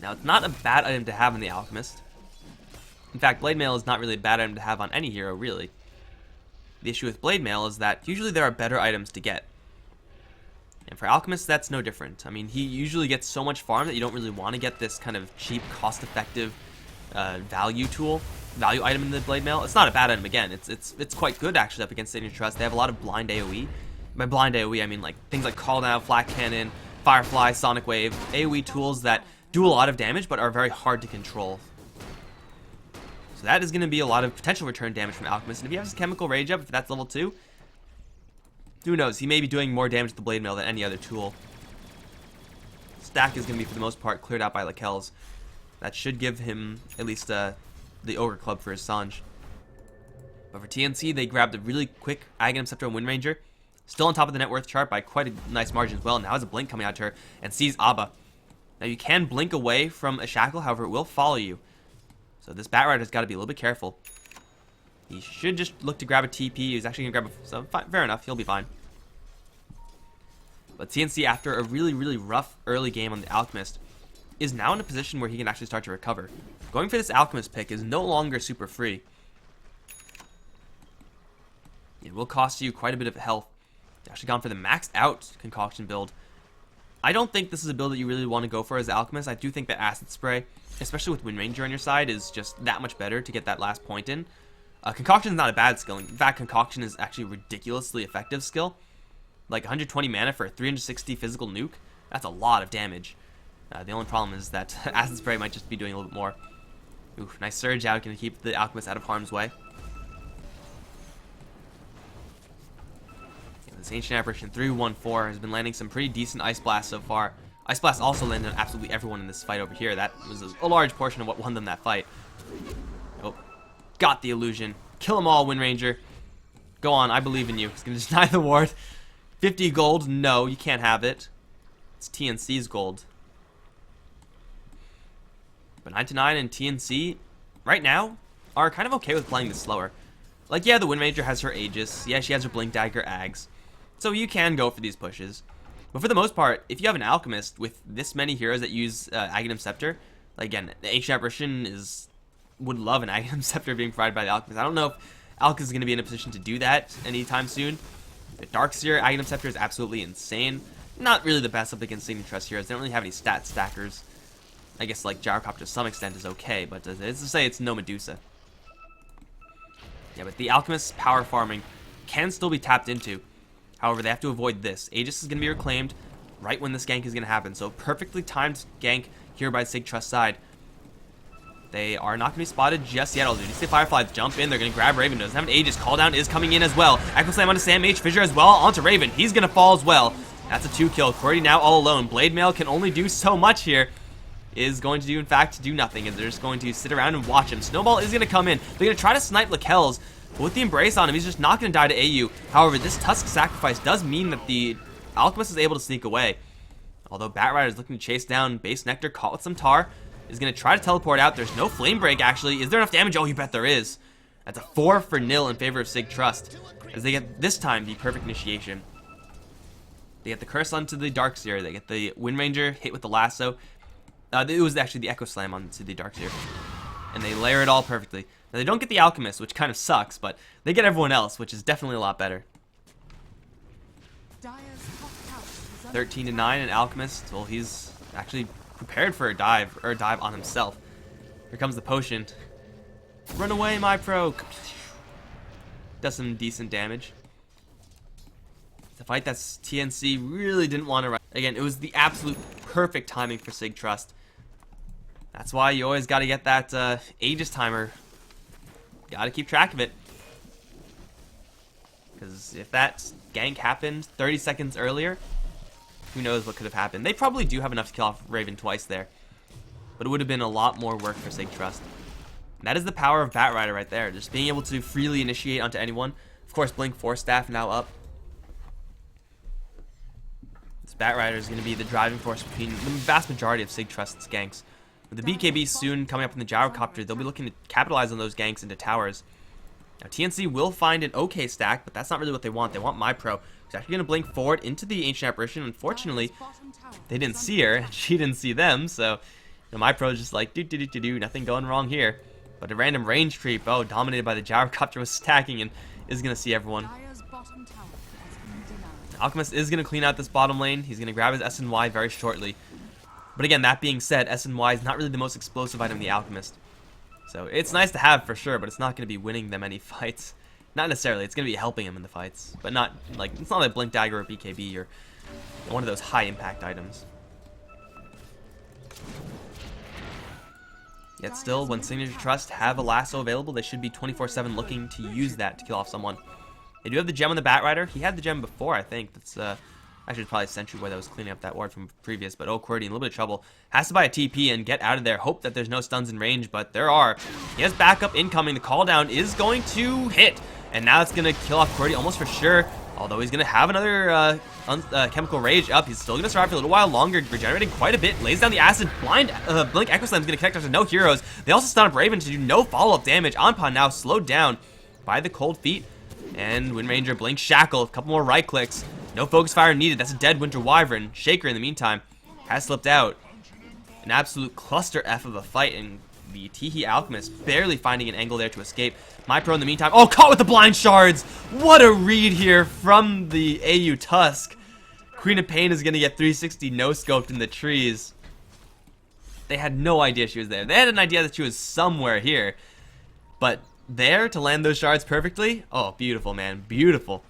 Now, it's not a bad item to have in the Alchemist. In fact, Blade Mail is not really a bad item to have on any hero, really. The issue with Blade Mail is that usually there are better items to get. And for Alchemist, that's no different. I mean, he usually gets so much farm that you don't really want to get this kind of cheap, cost-effective value item in the Blade Mail. It's not a bad item, again. It's quite good, actually, up against Signature Trust. They have a lot of blind AoE. By blind AoE, I mean like things like Call Down, Flat Cannon, Firefly, Sonic Wave, AoE tools that do a lot of damage but are very hard to control. So that is going to be a lot of potential return damage from Alchemist. And if he has his Chemical Rage up, if that's level 2, who knows? He may be doing more damage to the Blade Mail than any other tool. Stack is going to be, for the most part, cleared out by Lakel's. That should give him at least the Ogre Club for his Sanj. But for TNC, they grabbed a really quick Aghanim Scepter and Wind Ranger. Still on top of the net worth chart by quite a nice margin as well. Now has a blink coming out to her and sees Abba. Now you can blink away from a Shackle, however it will follow you. So this Batrider's got to be a little bit careful. He should just look to grab a TP. He's actually going to grab a... So, fine, fair enough, he'll be fine. But TNC, after a really, really rough early game on the Alchemist, is now in a position where he can actually start to recover. Going for this Alchemist pick is no longer super free. It will cost you quite a bit of health. Actually gone for the maxed out Concoction build. I don't think this is a build that you really want to go for as Alchemist. I do think that Acid Spray, especially with Wind Ranger on your side, is just that much better to get that last point in. Concoction is not a bad skill. In fact, Concoction is actually a ridiculously effective skill. Like 120 mana for a 360 physical nuke. That's a lot of damage. The only problem is that Acid Spray might just be doing a little bit more. Oof, nice Surge out, going to keep the Alchemist out of harm's way. This Ancient Apparition 314 has been landing some pretty decent Ice Blast so far. Ice Blast also landed on absolutely everyone in this fight over here. That was a large portion of what won them that fight. Oh, got the illusion. Kill them all, Wind Ranger. Go on, I believe in you. He's going to deny the ward. 50 gold? No, you can't have it. It's TNC's gold. But 9-9 and TNC, right now, are kind of okay with playing this slower. Like, yeah, the Wind Ranger has her Aegis. Yeah, she has her Blink Dagger Ags. So you can go for these pushes. But for the most part, if you have an Alchemist with this many heroes that use Aghanim Scepter, like again, the Ancient Apparition would love an Aghanim Scepter being provided by the Alchemist. I don't know if Alchemist is going to be in a position to do that anytime soon. The Darkseer Aghanim Scepter is absolutely insane. Not really the best up against Signature Trust heroes. They don't really have any stat stackers. I guess like Gyrocopter to some extent is okay, but it's to say it's no Medusa. Yeah, but the Alchemist's power farming can still be tapped into. However, they have to avoid this. Aegis is going to be reclaimed right when this gank is going to happen. So perfectly timed gank here by Sig Trust side. They are not going to be spotted just yet. Although you see Firefly jump in. They're going to grab Raven. Doesn't have an Aegis. Call down is coming in as well. Echo Slam onto Sam H. Fissure as well. Onto Raven. He's going to fall as well. That's a 2-kill. Cordy now all alone. Blade Mail can only do so much here. Is going to do, in fact, do nothing. As they're just going to sit around and watch him. Snowball is going to come in. They're going to try to snipe Lakel's. But with the Embrace on him, he's just not going to die to AU. However, this Tusk sacrifice does mean that the Alchemist is able to sneak away. Although Batrider is looking to chase down Base Nectar, caught with some tar. Is going to try to teleport out. There's no Flame Break, actually. Is there enough damage? Oh, you bet there is. That's a 4-0 in favor of Sig Trust. As they get, this time, the perfect initiation. They get the Curse onto the Darkseer. They get the Wind Ranger hit with the Lasso. It was actually the Echo Slam onto the Darkseer. And they layer it all perfectly. Now, they don't get the Alchemist, which kind of sucks, but they get everyone else, which is definitely a lot better. 13-9, and Alchemist, well, he's actually prepared for a dive on himself. Here comes the potion. Run away, my pro. Does some decent damage. The fight that TNC really didn't want to run. Again, it was the absolute perfect timing for Sig Trust. That's why you always got to get that Aegis timer. Got to keep track of it. Because if that gank happened 30 seconds earlier, who knows what could have happened. They probably do have enough to kill off Raven twice there. But it would have been a lot more work for Sig Trust. And that is the power of Batrider right there. Just being able to freely initiate onto anyone. Of course, Blink Force Staff now up. This Batrider is going to be the driving force between the vast majority of Sig Trust's ganks. With the BKB soon coming up in the Gyrocopter, they'll be looking to capitalize on those ganks into towers. Now, TNC will find an okay stack, but that's not really what they want. They want MyPro. She's actually going to blink forward into the Ancient Apparition. Unfortunately, they didn't see her, and she didn't see them, so MyPro is just like, do, nothing going wrong here. But a random range creep, dominated by the Gyrocopter, was stacking and is going to see everyone. Alchemist is going to clean out this bottom lane. He's going to grab his SNY very shortly. But again, that being said, SNY is not really the most explosive item in the Alchemist. So it's nice to have for sure, but it's not going to be winning them any fights. Not necessarily. It's going to be helping them in the fights. But not, like, it's not like Blink Dagger or BKB or one of those high impact items. Yet still, when Signature Trust have a lasso available, they should be 24/7 looking to use that to kill off someone. They do have the gem on the Batrider. He had the gem before, I think. That's actually probably Sentry Boy that was cleaning up that ward from previous. But QWERTY in a little bit of trouble. Has to buy a TP and get out of there. Hope that there's no stuns in range, but there are. He has backup incoming. The call down is going to hit. And now it's going to kill off QWERTY almost for sure. Although he's going to have another Chemical Rage up. He's still going to survive for a little while longer, regenerating quite a bit. Lays down the acid. Blind Blink Echo Slam is going to connect after no heroes. They also stun up Raven to do no follow-up damage. Anpan now slowed down by the cold feet. And Wind Ranger, Blink Shackle. A couple more right clicks. No focus fire needed. That's a dead Winter Wyvern. Shaker in the meantime has slipped out. An absolute cluster F of a fight, and the Teehee Alchemist barely finding an angle there to escape. MyPro in the meantime. Oh, caught with the blind shards. What a read here from the AU Tusk. Queen of Pain is going to get 360 no-scoped in the trees. They had no idea she was there. They had an idea that she was somewhere here. But there to land those shards perfectly. Oh, beautiful, man. Beautiful.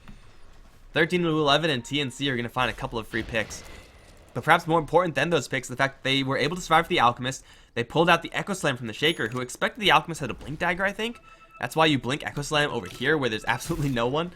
13-11 and TNC are going to find a couple of free picks. But perhaps more important than those picks, the fact that they were able to survive for the Alchemist. They pulled out the Echo Slam from the Shaker, who expected the Alchemist had a Blink Dagger, I think. That's why you blink Echo Slam over here where there's absolutely no one.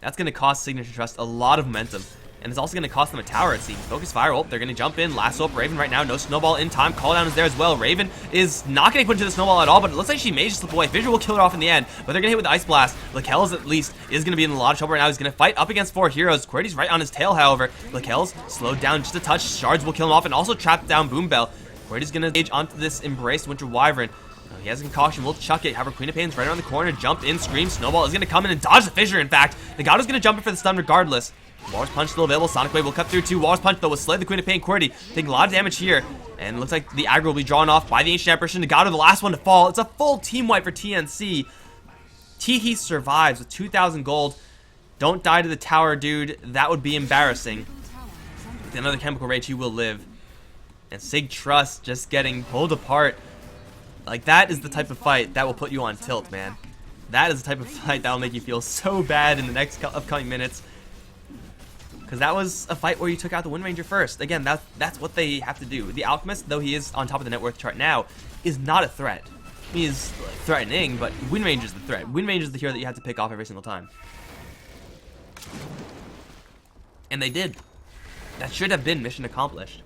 That's going to cost Signature Trust a lot of momentum. And it's also going to cost them a tower, it seems. Focus Fire. Oh, they're going to jump in. Lasso up Raven right now. No Snowball in time. Call down is there as well. Raven is not going to put into the Snowball at all, but it looks like she may just slip away. Visual will kill her off in the end, but they're going to hit with the Ice Blast. Lakel's at least is going to be in a lot of trouble right now. He's going to fight up against 4 heroes. QWERTY's right on his tail, however. Lakel's slowed down just a touch. Shards will kill him off and also trap down Boom Bell. QWERTY's going to engage onto this Embraced Winter Wyvern. He has a concoction, will chuck it. However, Queen of Pain's right around the corner, jumped in, Scream, Snowball is going to come in and dodge the fissure, in fact. Nagato's going to jump in for the stun regardless. Walrus Punch still available, Sonic Wave will cut through too. Walrus Punch though will slay the Queen of Pain. QWERTY taking a lot of damage here. And it looks like the aggro will be drawn off by the Ancient Apparition. Nagato, the last one to fall. It's a full team wipe for TNC. Teehee survives with 2,000 gold. Don't die to the tower, dude. That would be embarrassing. With another Chemical Rage, he will live. And Sig Trust just getting pulled apart. Like, that is the type of fight that will put you on tilt, man. That is the type of fight that will make you feel so bad in the next upcoming minutes. Because that was a fight where you took out the Wind Ranger first. Again, that's what they have to do. The Alchemist, though he is on top of the net worth chart now, is not a threat. He is threatening, but Wind Ranger is the threat. Wind Ranger is the hero that you have to pick off every single time. And they did. That should have been mission accomplished.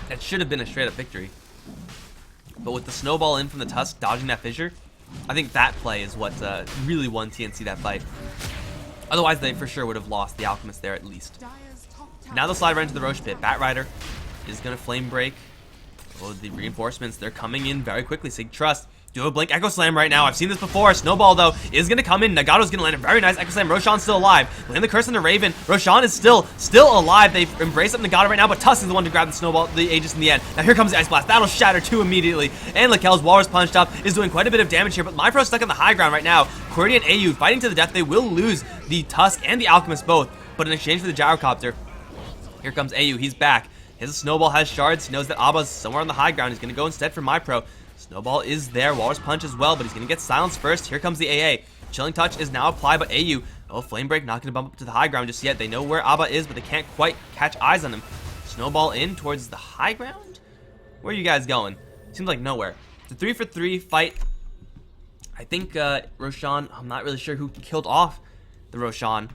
That should have been a straight up victory. But with the snowball in from the Tusk dodging that fissure, I think that play is what really won TNC that fight. Otherwise, they for sure would have lost the Alchemist there at least. Now they'll slide right into the Roche pit. Batrider is going to flame break. Oh, the reinforcements, they're coming in very quickly. Sig Trust, do a blink Echo Slam right now. I've seen this before. Snowball, though, is going to come in. Nagato's going to land a very nice Echo Slam. Roshan's still alive. Land the curse on the Raven. Roshan is still alive. They've embraced up Nagato right now, but Tusk is the one to grab the snowball, the Aegis in the end. Now here comes the Ice Blast. That'll shatter too immediately. And Lakel's Walrus punched up is doing quite a bit of damage here, but MyPro's stuck on the high ground right now. Qwerty and AU fighting to the death. They will lose the Tusk and the Alchemist both, but in exchange for the Gyrocopter, here comes AU. He's back. His Snowball has shards. He knows that Abba's somewhere on the high ground. He's going to go instead for MyPro. Snowball is there. Walrus Punch as well, but he's going to get silenced first. Here comes the AA. Chilling Touch is now applied, but AU, Flame Break not going to bump up to the high ground just yet. They know where Abba is, but they can't quite catch eyes on him. Snowball in towards the high ground? Where are you guys going? Seems like nowhere. It's a 3-for-3 fight. I think Roshan, I'm not really sure who killed off the Roshan.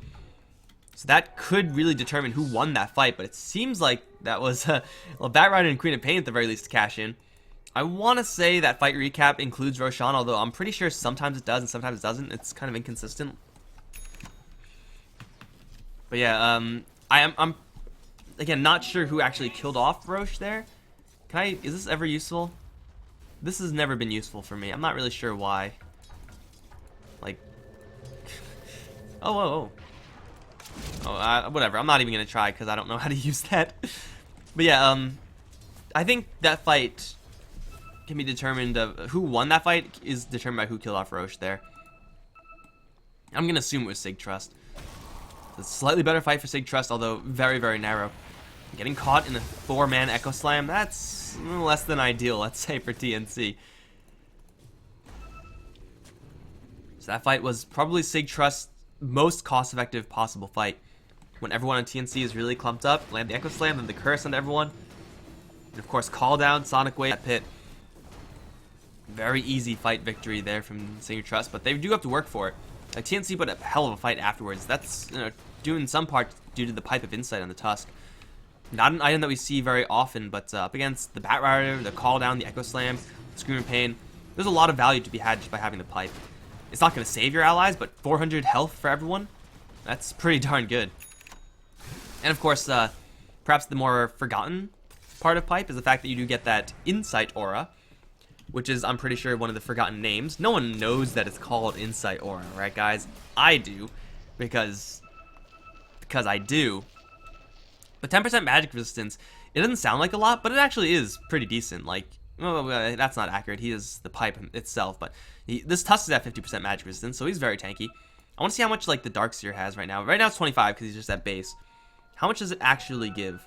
So that could really determine who won that fight, but it seems like that was well, Batrider and Queen of Pain at the very least to cash in. I want to say that fight recap includes Roshan, although I'm pretty sure sometimes it does and sometimes it doesn't. It's kind of inconsistent. But yeah, I'm again not sure who actually killed off Roche there. Is this ever useful? This has never been useful for me. I'm not really sure why. Like, oh, whatever. I'm not even gonna try because I don't know how to use that. But yeah, I think that fight can be determined of who won that fight is determined by who killed off Roche there. I'm gonna assume it was Sig Trust. It's a slightly better fight for Sig Trust, although very, very narrow. Getting caught in a 4-man Echo Slam, that's less than ideal, let's say, for TNC. So that fight was probably Sig Trust's most cost-effective possible fight. When everyone on TNC is really clumped up, land the Echo Slam, then the curse on everyone. And of course, call down, Sonic Wave, that pit. Very easy fight victory there from Sig Trust, but they do have to work for it. Like, TNC put a hell of a fight afterwards. That's, due in some part due to the Pipe of Insight on the Tusk. Not an item that we see very often, but up against the Batrider, the call down, the Echo Slam, Scream of Pain, there's a lot of value to be had just by having the Pipe. It's not going to save your allies, but 400 health for everyone, that's pretty darn good. And of course, perhaps the more forgotten part of Pipe is the fact that you do get that Insight Aura, which is, I'm pretty sure, one of the forgotten names. No one knows that it's called Insight Aura, right, guys? I do, because I do. But 10% magic resistance, it doesn't sound like a lot, but it actually is pretty decent. Like, well, that's not accurate. He is the Pipe itself, but this Tusk is at 50% magic resistance, so he's very tanky. I want to see how much, like, the Darkseer has right now. Right now it's 25, because he's just at base. How much does it actually give?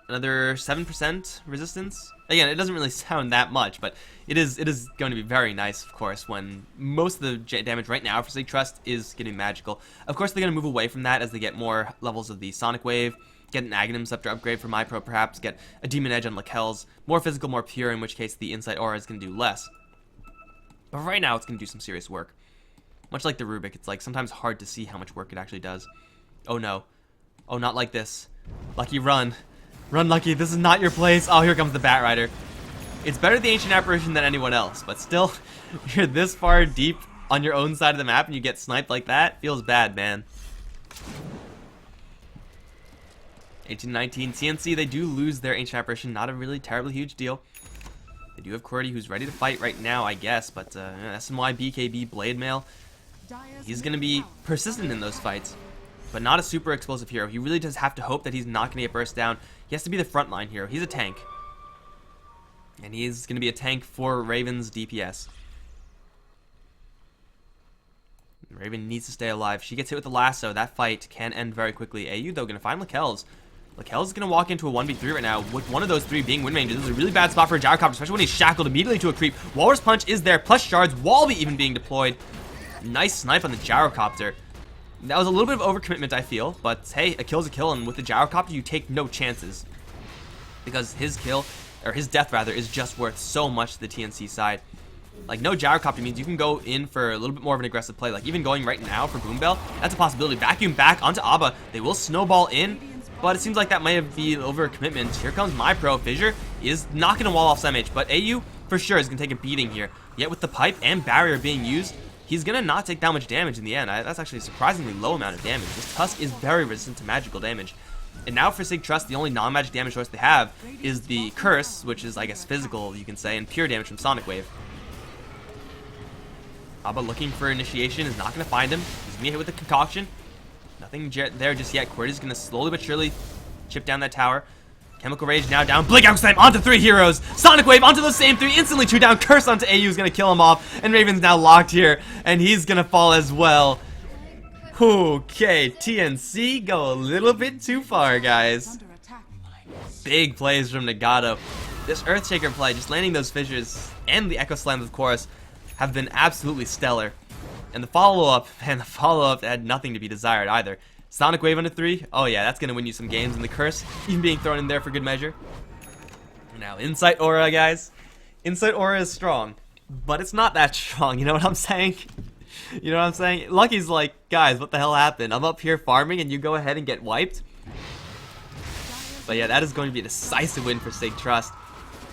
Another 7% resistance? Again, it doesn't really sound that much, but it is going to be very nice, of course, when most of the damage right now for Sig Trust is getting magical. Of course, they're going to move away from that as they get more levels of the Sonic Wave, get an Aghanim Scepter upgrade for MyPro, perhaps, get a Demon Edge on Lakel's, more physical, more pure, in which case the Insight Aura is going to do less. But right now, it's going to do some serious work. Much like the Rubik, it's like sometimes hard to see how much work it actually does. Oh no. Oh, not like this. Lucky, run. Run, Lucky, this is not your place. Oh, here comes the Batrider. It's better the Ancient Apparition than anyone else, but still, you're this far deep on your own side of the map and you get sniped like that, feels bad, man. 18-19, TNC, they do lose their Ancient Apparition, not a really terribly huge deal. They do have Qwerty, who's ready to fight right now, I guess, but SMY, BKB, Blade Mail, he's going to be persistent in those fights, but not a super explosive hero. He really does have to hope that he's not going to get burst down. He has to be the frontline hero. He's a tank. And he's going to be a tank for Raven's DPS. Raven needs to stay alive. She gets hit with the lasso. That fight can end very quickly. AU, though, going to find Lakel's. Lakel's going to walk into a 1v3 right now, with one of those three being wind range. This is a really bad spot for a gyrocopter, especially when he's shackled immediately to a creep. Walrus Punch is there, plus shards, Wallby even being deployed. Nice snipe on the gyrocopter. That was a little bit of overcommitment, I feel, but hey, a kill's a kill, and with the gyrocopter, you take no chances. Because his kill, or his death rather, is just worth so much to the TNC side. Like, no gyrocopter means you can go in for a little bit more of an aggressive play. Like, even going right now for Boom Bell, that's a possibility. Vacuum back onto Abba. They will snowball in, but it seems like that might be overcommitment. Here comes my pro. Fissure is not going to wall off SMH, but AU for sure is going to take a beating here. Yet with the pipe and barrier being used, he's going to not take that much damage in the end. That's actually a surprisingly low amount of damage. This Tusk is very resistant to magical damage. And now for Sig Trust, the only non-magic damage source they have is the Curse, which is, I guess, physical, you can say, and pure damage from Sonic Wave. Abba looking for initiation is not going to find him. He's going to get hit with the concoction. Nothing there just yet. Quird is going to slowly but surely chip down that tower. Chemical Rage now down. Blink Out Slam onto 3 heroes. Sonic Wave onto those same 3. Instantly 2 down. Curse onto AU is going to kill him off. And Raven's now locked here. And he's going to fall as well. Okay, TNC go a little bit too far, guys. Big plays from Nagato. This Earthshaker play, just landing those fissures, and the Echo Slams, of course, have been absolutely stellar. And the follow-up, man, the follow-up had nothing to be desired either. Sonic Wave under 3, oh yeah, that's going to win you some games. And the Curse, even being thrown in there for good measure. Now, Insight Aura, guys. Insight Aura is strong, but it's not that strong, you know what I'm saying? You know what I'm saying? Lucky's like, guys, what the hell happened? I'm up here farming and you go ahead and get wiped? But yeah, that is going to be a decisive win for Sig Trust.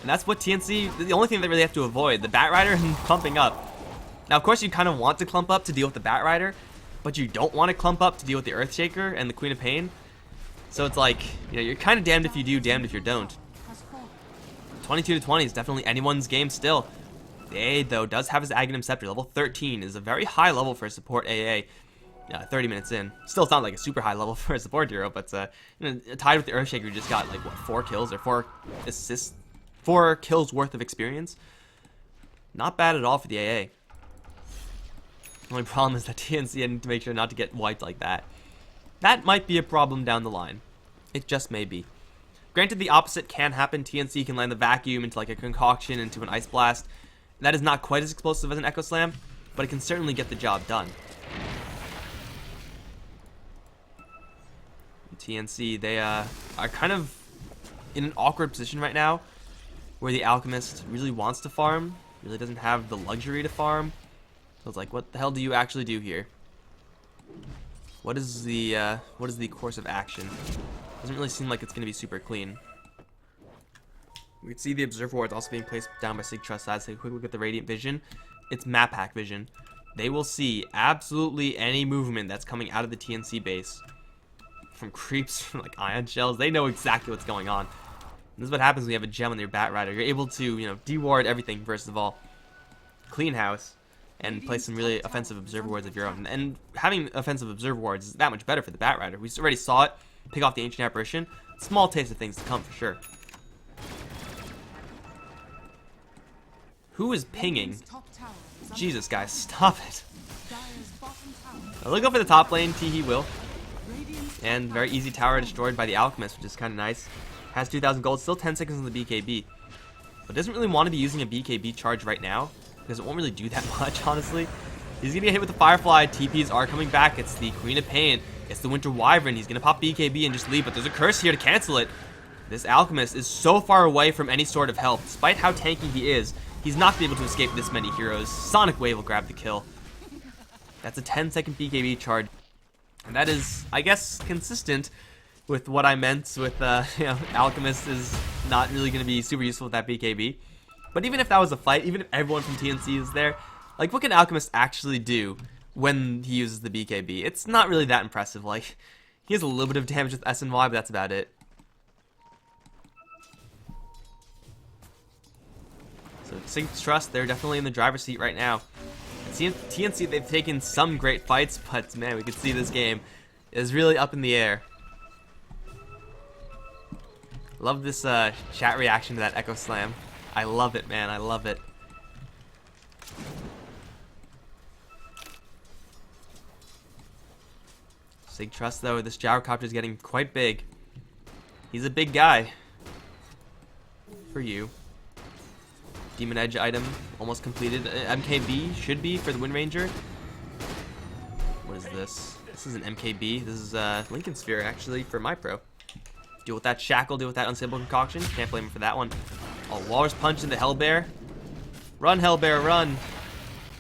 And that's what TNC, the only thing they really have to avoid, the Batrider and clumping up. Now, of course, you kind of want to clump up to deal with the Batrider, but you don't want to clump up to deal with the Earthshaker and the Queen of Pain. So it's like, you know, you're kind of damned if you do, damned if you don't. 22-20 is definitely anyone's game still. The AA, though, does have his Aghanim Scepter. Level 13 is a very high level for a support AA. 30 minutes in. Still, it's not like a super high level for a support hero, but you know, tied with the Earthshaker, just got like, what, 4 kills or 4 assists? 4 kills worth of experience. Not bad at all for the AA. The only problem is that TNC had to make sure not to get wiped like that. That might be a problem down the line. It just may be. Granted, the opposite can happen. TNC can land the vacuum into like a concoction, into an ice blast. That is not quite as explosive as an Echo Slam, but it can certainly get the job done. TNC, they are kind of in an awkward position right now, where the Alchemist really wants to farm, really doesn't have the luxury to farm. So it's like, what the hell do you actually do here? What is the course of action? Doesn't really seem like it's going to be super clean. We can see the Observer Wards also being placed down by Sig Trust side. So quick look at the Radiant Vision. It's map hack vision. They will see absolutely any movement that's coming out of the TNC base. From creeps, from like ion shells. They know exactly what's going on. This is what happens when you have a gem on your Batrider. You're able to, you know, de-ward everything, first of all. Clean house. And place some really offensive Observer Wards of your own. And having offensive Observer Wards is that much better for the Batrider. We already saw it pick off the Ancient Apparition. Small taste of things to come, for sure. Who is pinging? Jesus, guys, stop it. They'll go for the top lane. Teehee will. And very easy tower destroyed by the Alchemist, which is kind of nice. Has 2,000 gold, still 10 seconds on the BKB. But doesn't really want to be using a BKB charge right now, because it won't really do that much, honestly. He's going to get hit with the Firefly. TPs are coming back. It's the Queen of Pain. It's the Winter Wyvern. He's going to pop BKB and just leave, but there's a curse here to cancel it. This Alchemist is so far away from any sort of help. Despite how tanky he is, he's not going to be able to escape this many heroes. Sonic Wave will grab the kill. That's a 10-second BKB charge. And that is, I guess, consistent with what I meant with, you know, Alchemist is not really going to be super useful with that BKB. But even if that was a fight, even if everyone from TNC is there, like, what can Alchemist actually do when he uses the BKB? It's not really that impressive. Like, he has a little bit of damage with SNY, but that's about it. So, Sig Trust, they're definitely in the driver's seat right now. TNC, they've taken some great fights, but man, we can see this game is really up in the air. Love this chat reaction to that Echo Slam. I love it, man. I love it. Sig Trust, though, this gyrocopter is getting quite big. He's a big guy. For you. Demon Edge item almost completed. MKB should be for the Wind Ranger. What is this? This is an MKB. This is Lincoln Sphere, actually, for my pro. Deal with that Shackle, deal with that Unstable Concoction. Can't blame him for that one. Oh, Walrus Punch into Hellbear. Run, Hellbear, run.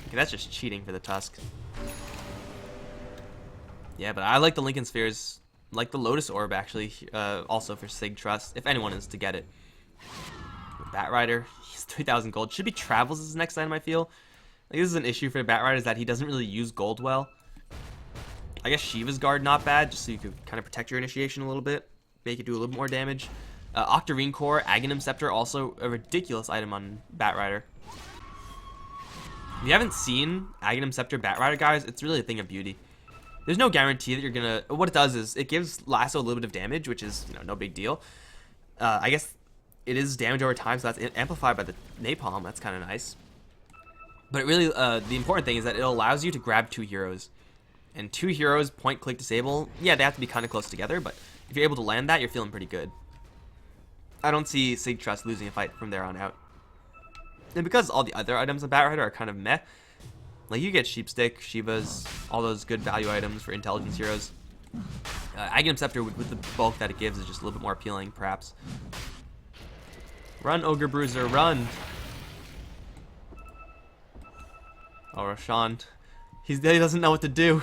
Okay, that's just cheating for the Tusk. Yeah, but I like the Lincoln Spheres. Like the Lotus Orb, actually, also for Sig Trust, if anyone is to get it. Bat Rider, he's 3,000 gold. Should be Travels as his next item, I feel. Like, this is an issue for Bat Rider, is that he doesn't really use gold well. I guess Shiva's Guard, not bad, just so you could kind of protect your initiation a little bit. Make it do a little more damage. Octarine Core, Aghanim Scepter, also a ridiculous item on Bat Rider. If you haven't seen Aghanim Scepter Bat Rider, guys, it's really a thing of beauty. There's no guarantee that you're gonna... What it does is, it gives Lasso a little bit of damage, which is, you know, no big deal. I guess it is damage over time, so that's amplified by the Napalm. That's kind of nice. But it really, the important thing is that it allows you to grab 2 heroes. And 2 heroes, point-click disable, yeah, they have to be kind of close together, but if you're able to land that, you're feeling pretty good. I don't see Sig Trust losing a fight from there on out. And because all the other items on Bat Rider are kind of meh, like you get Sheepstick, Shivas, all those good value items for intelligence heroes. Aghanim Scepter, with the bulk that it gives, is just a little bit more appealing, perhaps. Run, Ogre Bruiser, run! Oh, Roshan. He doesn't know what to do.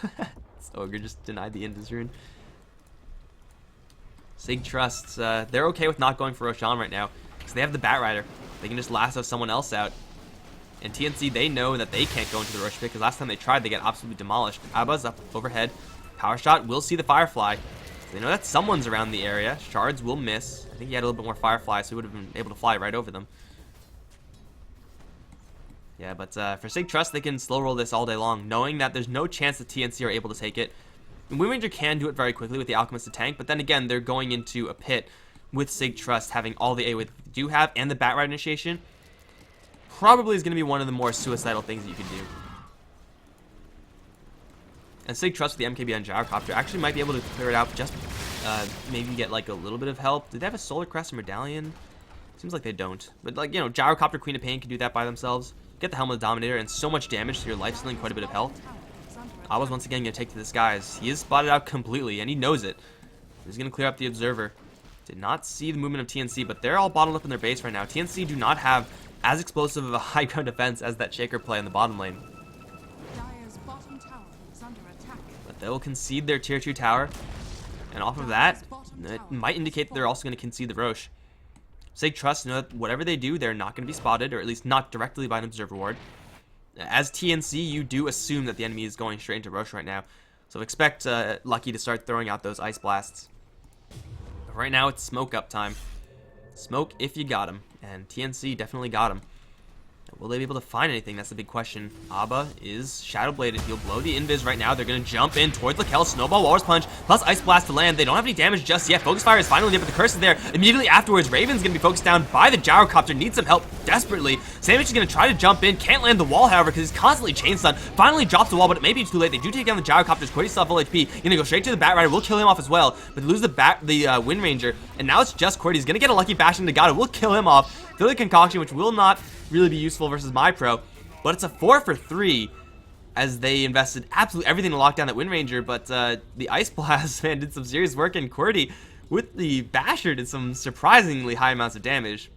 This Ogre just denied the Indus rune. Sig Trust, they're okay with not going for Roshan right now, because they have the Bat Rider. They can just lasso someone else out. And TNC, they know that they can't go into the Rosh Pit, because last time they tried, they got absolutely demolished. Abba's up overhead. Power Shot will see the Firefly. They know that someone's around the area. Shards will miss. I think he had a little bit more Firefly, so he would have been able to fly right over them. Yeah, but for Sig Trust, they can slow roll this all day long, knowing that there's no chance that TNC are able to take it. And Wind Ranger can do it very quickly with the Alchemist to tank, but then again, they're going into a pit with Sig Trust having all the AoE they do have and the Bat Ride initiation. Probably is going to be one of the more suicidal things that you can do. And Sig Trust with the MKB on Gyrocopter actually might be able to clear it out, just maybe get like a little bit of help. Did they have a Solar Crest and Medallion? Seems like they don't. But like, you know, Gyrocopter, Queen of Pain can do that by themselves. Get the Helm of the Dominator and so much damage to your life, stealing quite a bit of health. I was once again going to take to this guys. He is spotted out completely, and he knows it. He's going to clear up the Observer. Did not see the movement of TNC, but they're all bottled up in their base right now. TNC do not have as explosive of a high ground defense as that Shaker play in the bottom lane. But they will concede their tier 2 tower, and off of that, it might indicate that they're also going to concede the Rosh. Sig Trust know that whatever they do, they're not going to be spotted, or at least not directly by an Observer Ward. As TNC, you do assume that the enemy is going straight into Rosh right now, so expect Lucky to start throwing out those Ice Blasts. But right now, it's smoke up time. Smoke if you got him, and TNC definitely got him. Will they be able to find anything? That's the big question. Abba is Shadow Bladed. He'll blow the Invis right now. They're going to jump in towards Lakel. Snowball, Walrus Punch, plus Ice Blast to land. They don't have any damage just yet. Focus Fire is finally there, but the curse is there. Immediately afterwards, Raven's going to be focused down by the Gyrocopter. Needs some help desperately. Sandwich is going to try to jump in. Can't land the wall, however, because he's constantly chain stun. Finally drops the wall, but it may be too late. They do take down the Gyrocopters. Quite still have full HP. Going to go straight to the Bat Rider. We'll kill him off as well, but lose the Wind Ranger. And now it's just Cordy. He's going to get a Lucky Bash into Gato. We'll kill him off. Throw the Concoction, which will not really be useful versus my pro, but it's a 4 for 3 as they invested absolutely everything to lock down that Wind Ranger. But the Ice Blast, man, did some serious work, and QWERTY with the Basher did some surprisingly high amounts of damage.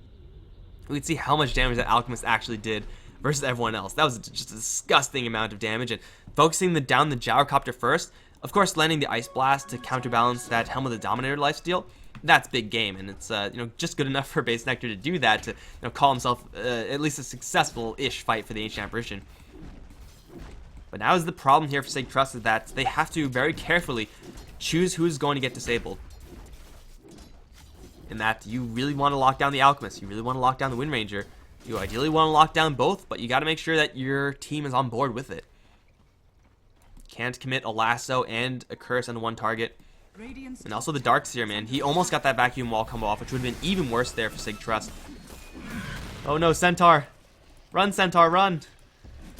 We can see how much damage that Alchemist actually did versus everyone else. That was just a disgusting amount of damage, and focusing down the Gyrocopter first, of course landing the Ice Blast to counterbalance that Helm of the Dominator lifesteal. That's big game, and it's just good enough for Base Nectar to do that, to call himself at least a successful-ish fight for the Ancient Apparition. But now is the problem here for Sig Trust, is that they have to very carefully choose who's going to get disabled. In that you really want to lock down the Alchemist, you really want to lock down the Wind Ranger, you ideally want to lock down both, but you got to make sure that your team is on board with it. Can't commit a lasso and a curse on one target. And also the Darkseer, man. He almost got that vacuum wall combo off, which would have been even worse there for Sig Trust. Oh no, Centaur. Run, Centaur, run.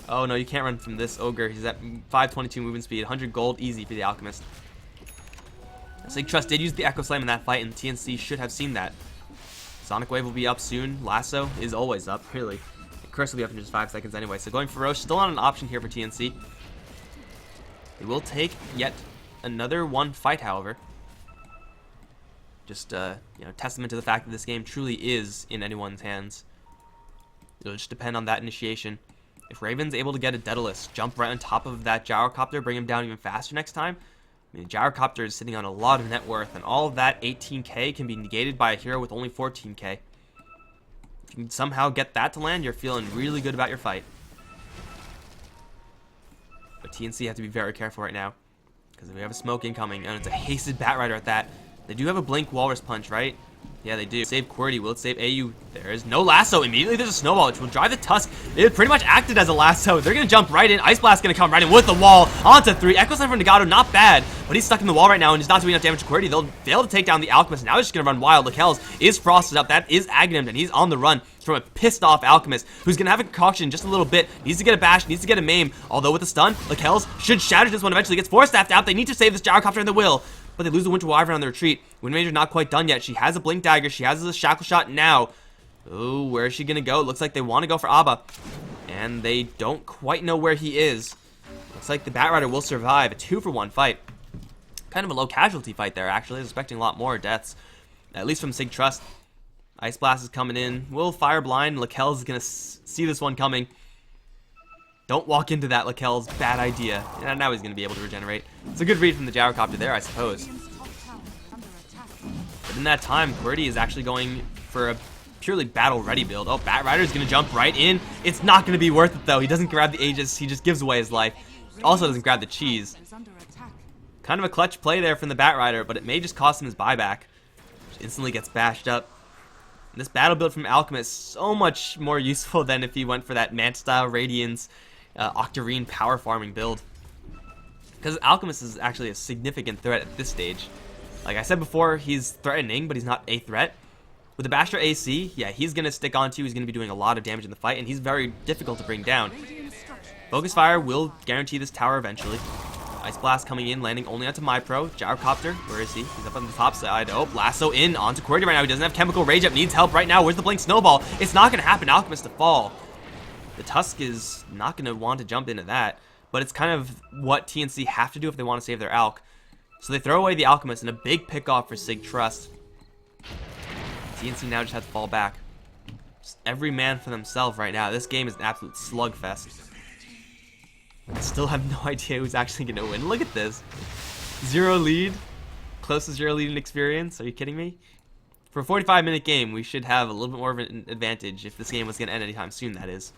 Oh no, you can't run from this ogre. He's at 522 movement speed, 100 gold, easy for the alchemist. Sig Trust did use the Echo Slam in that fight, and TNC should have seen that. Sonic Wave will be up soon. Lasso is always up, really. Curse will be up in just 5 seconds anyway. So going Ferocious, still not an option here for TNC. It will take yet another one fight, however. Just, you know, testament to the fact that this game truly is in anyone's hands. It'll just depend on that initiation. If Raven's able to get a Daedalus, jump right on top of that Gyrocopter, bring him down even faster next time. I mean, Gyrocopter is sitting on a lot of net worth, and all of that 18k can be negated by a hero with only 14k. If you can somehow get that to land, you're feeling really good about your fight. But TNC have to be very careful right now, because we have a smoke incoming, and it's a hasted Batrider at that. They do have a Blink Walrus Punch, right? Yeah, they do. Save QWERTY. Will it save AU? There is no lasso. Immediately there's a snowball, which will drive the Tusk. It pretty much acted as a lasso. They're going to jump right in. Ice Blast going to come right in with the wall. Onto 3. Echo Slam from Nagato, not bad. But he's stuck in the wall right now and he's not doing enough damage to QWERTY. They'll fail to take down the Alchemist. Now he's just going to run wild. Lakel's is frosted up. That is Aghanim'd, and he's on the run from a pissed off Alchemist who's going to have a concoction just a little bit. Needs to get a bash. Needs to get a maim. Although with the stun, Lakel's should shatter this one eventually. Gets Force Staffed out. They need to save this Gyrocopter and they will. But they lose the Winter Wyvern on the retreat. Wind Ranger's not quite done yet. She has a Blink Dagger. She has a Shackle Shot now. Oh, where is she going to go? It looks like they want to go for Abba. And they don't quite know where he is. Looks like the Batrider will survive. A 2-for-1 fight. Kind of a low casualty fight there, actually. I was expecting a lot more deaths. At least from Sig Trust. Ice Blast is coming in. Will Fire Blind. Lakel's is going to see this one coming. Don't walk into that, Lakel's. Bad idea. And now he's going to be able to regenerate. It's a good read from the Gyrocopter there, I suppose. But in that time, QWERTY is actually going for a purely battle-ready build. Oh, Batrider's going to jump right in. It's not going to be worth it, though. He doesn't grab the Aegis. He just gives away his life. Also doesn't grab the cheese. Kind of a clutch play there from the Batrider, but it may just cost him his buyback. Which instantly gets bashed up. And this battle build from Alchemist, so much more useful than if he went for that Mant-style Radiance Octarine power farming build. Because Alchemist is actually a significant threat at this stage. Like I said before, he's threatening, but he's not a threat. With the Basher AC, yeah, he's going to stick on to, he's going to be doing a lot of damage in the fight, and he's very difficult to bring down. Focus Fire will guarantee this tower eventually. Ice Blast coming in, landing only onto MyPro. Gyrocopter, where is he? He's up on the top side. Oh, Lasso in onto QWERTY right now. He doesn't have Chemical Rage up, needs help right now. Where's the Blink Snowball? It's not going to happen. Alchemist to fall. The Tusk is not going to want to jump into that, but it's kind of what TNC have to do if they want to save their Alch. So they throw away the Alchemist and a big pick-off for Sig Trust. TNC now just has to fall back. Just every man for themselves right now. This game is an absolute slugfest. I still have no idea who's actually going to win. Look at this. 0 lead. Closest 0 lead in experience. Are you kidding me? For a 45-minute game, we should have a little bit more of an advantage if this game was going to end anytime soon, that is.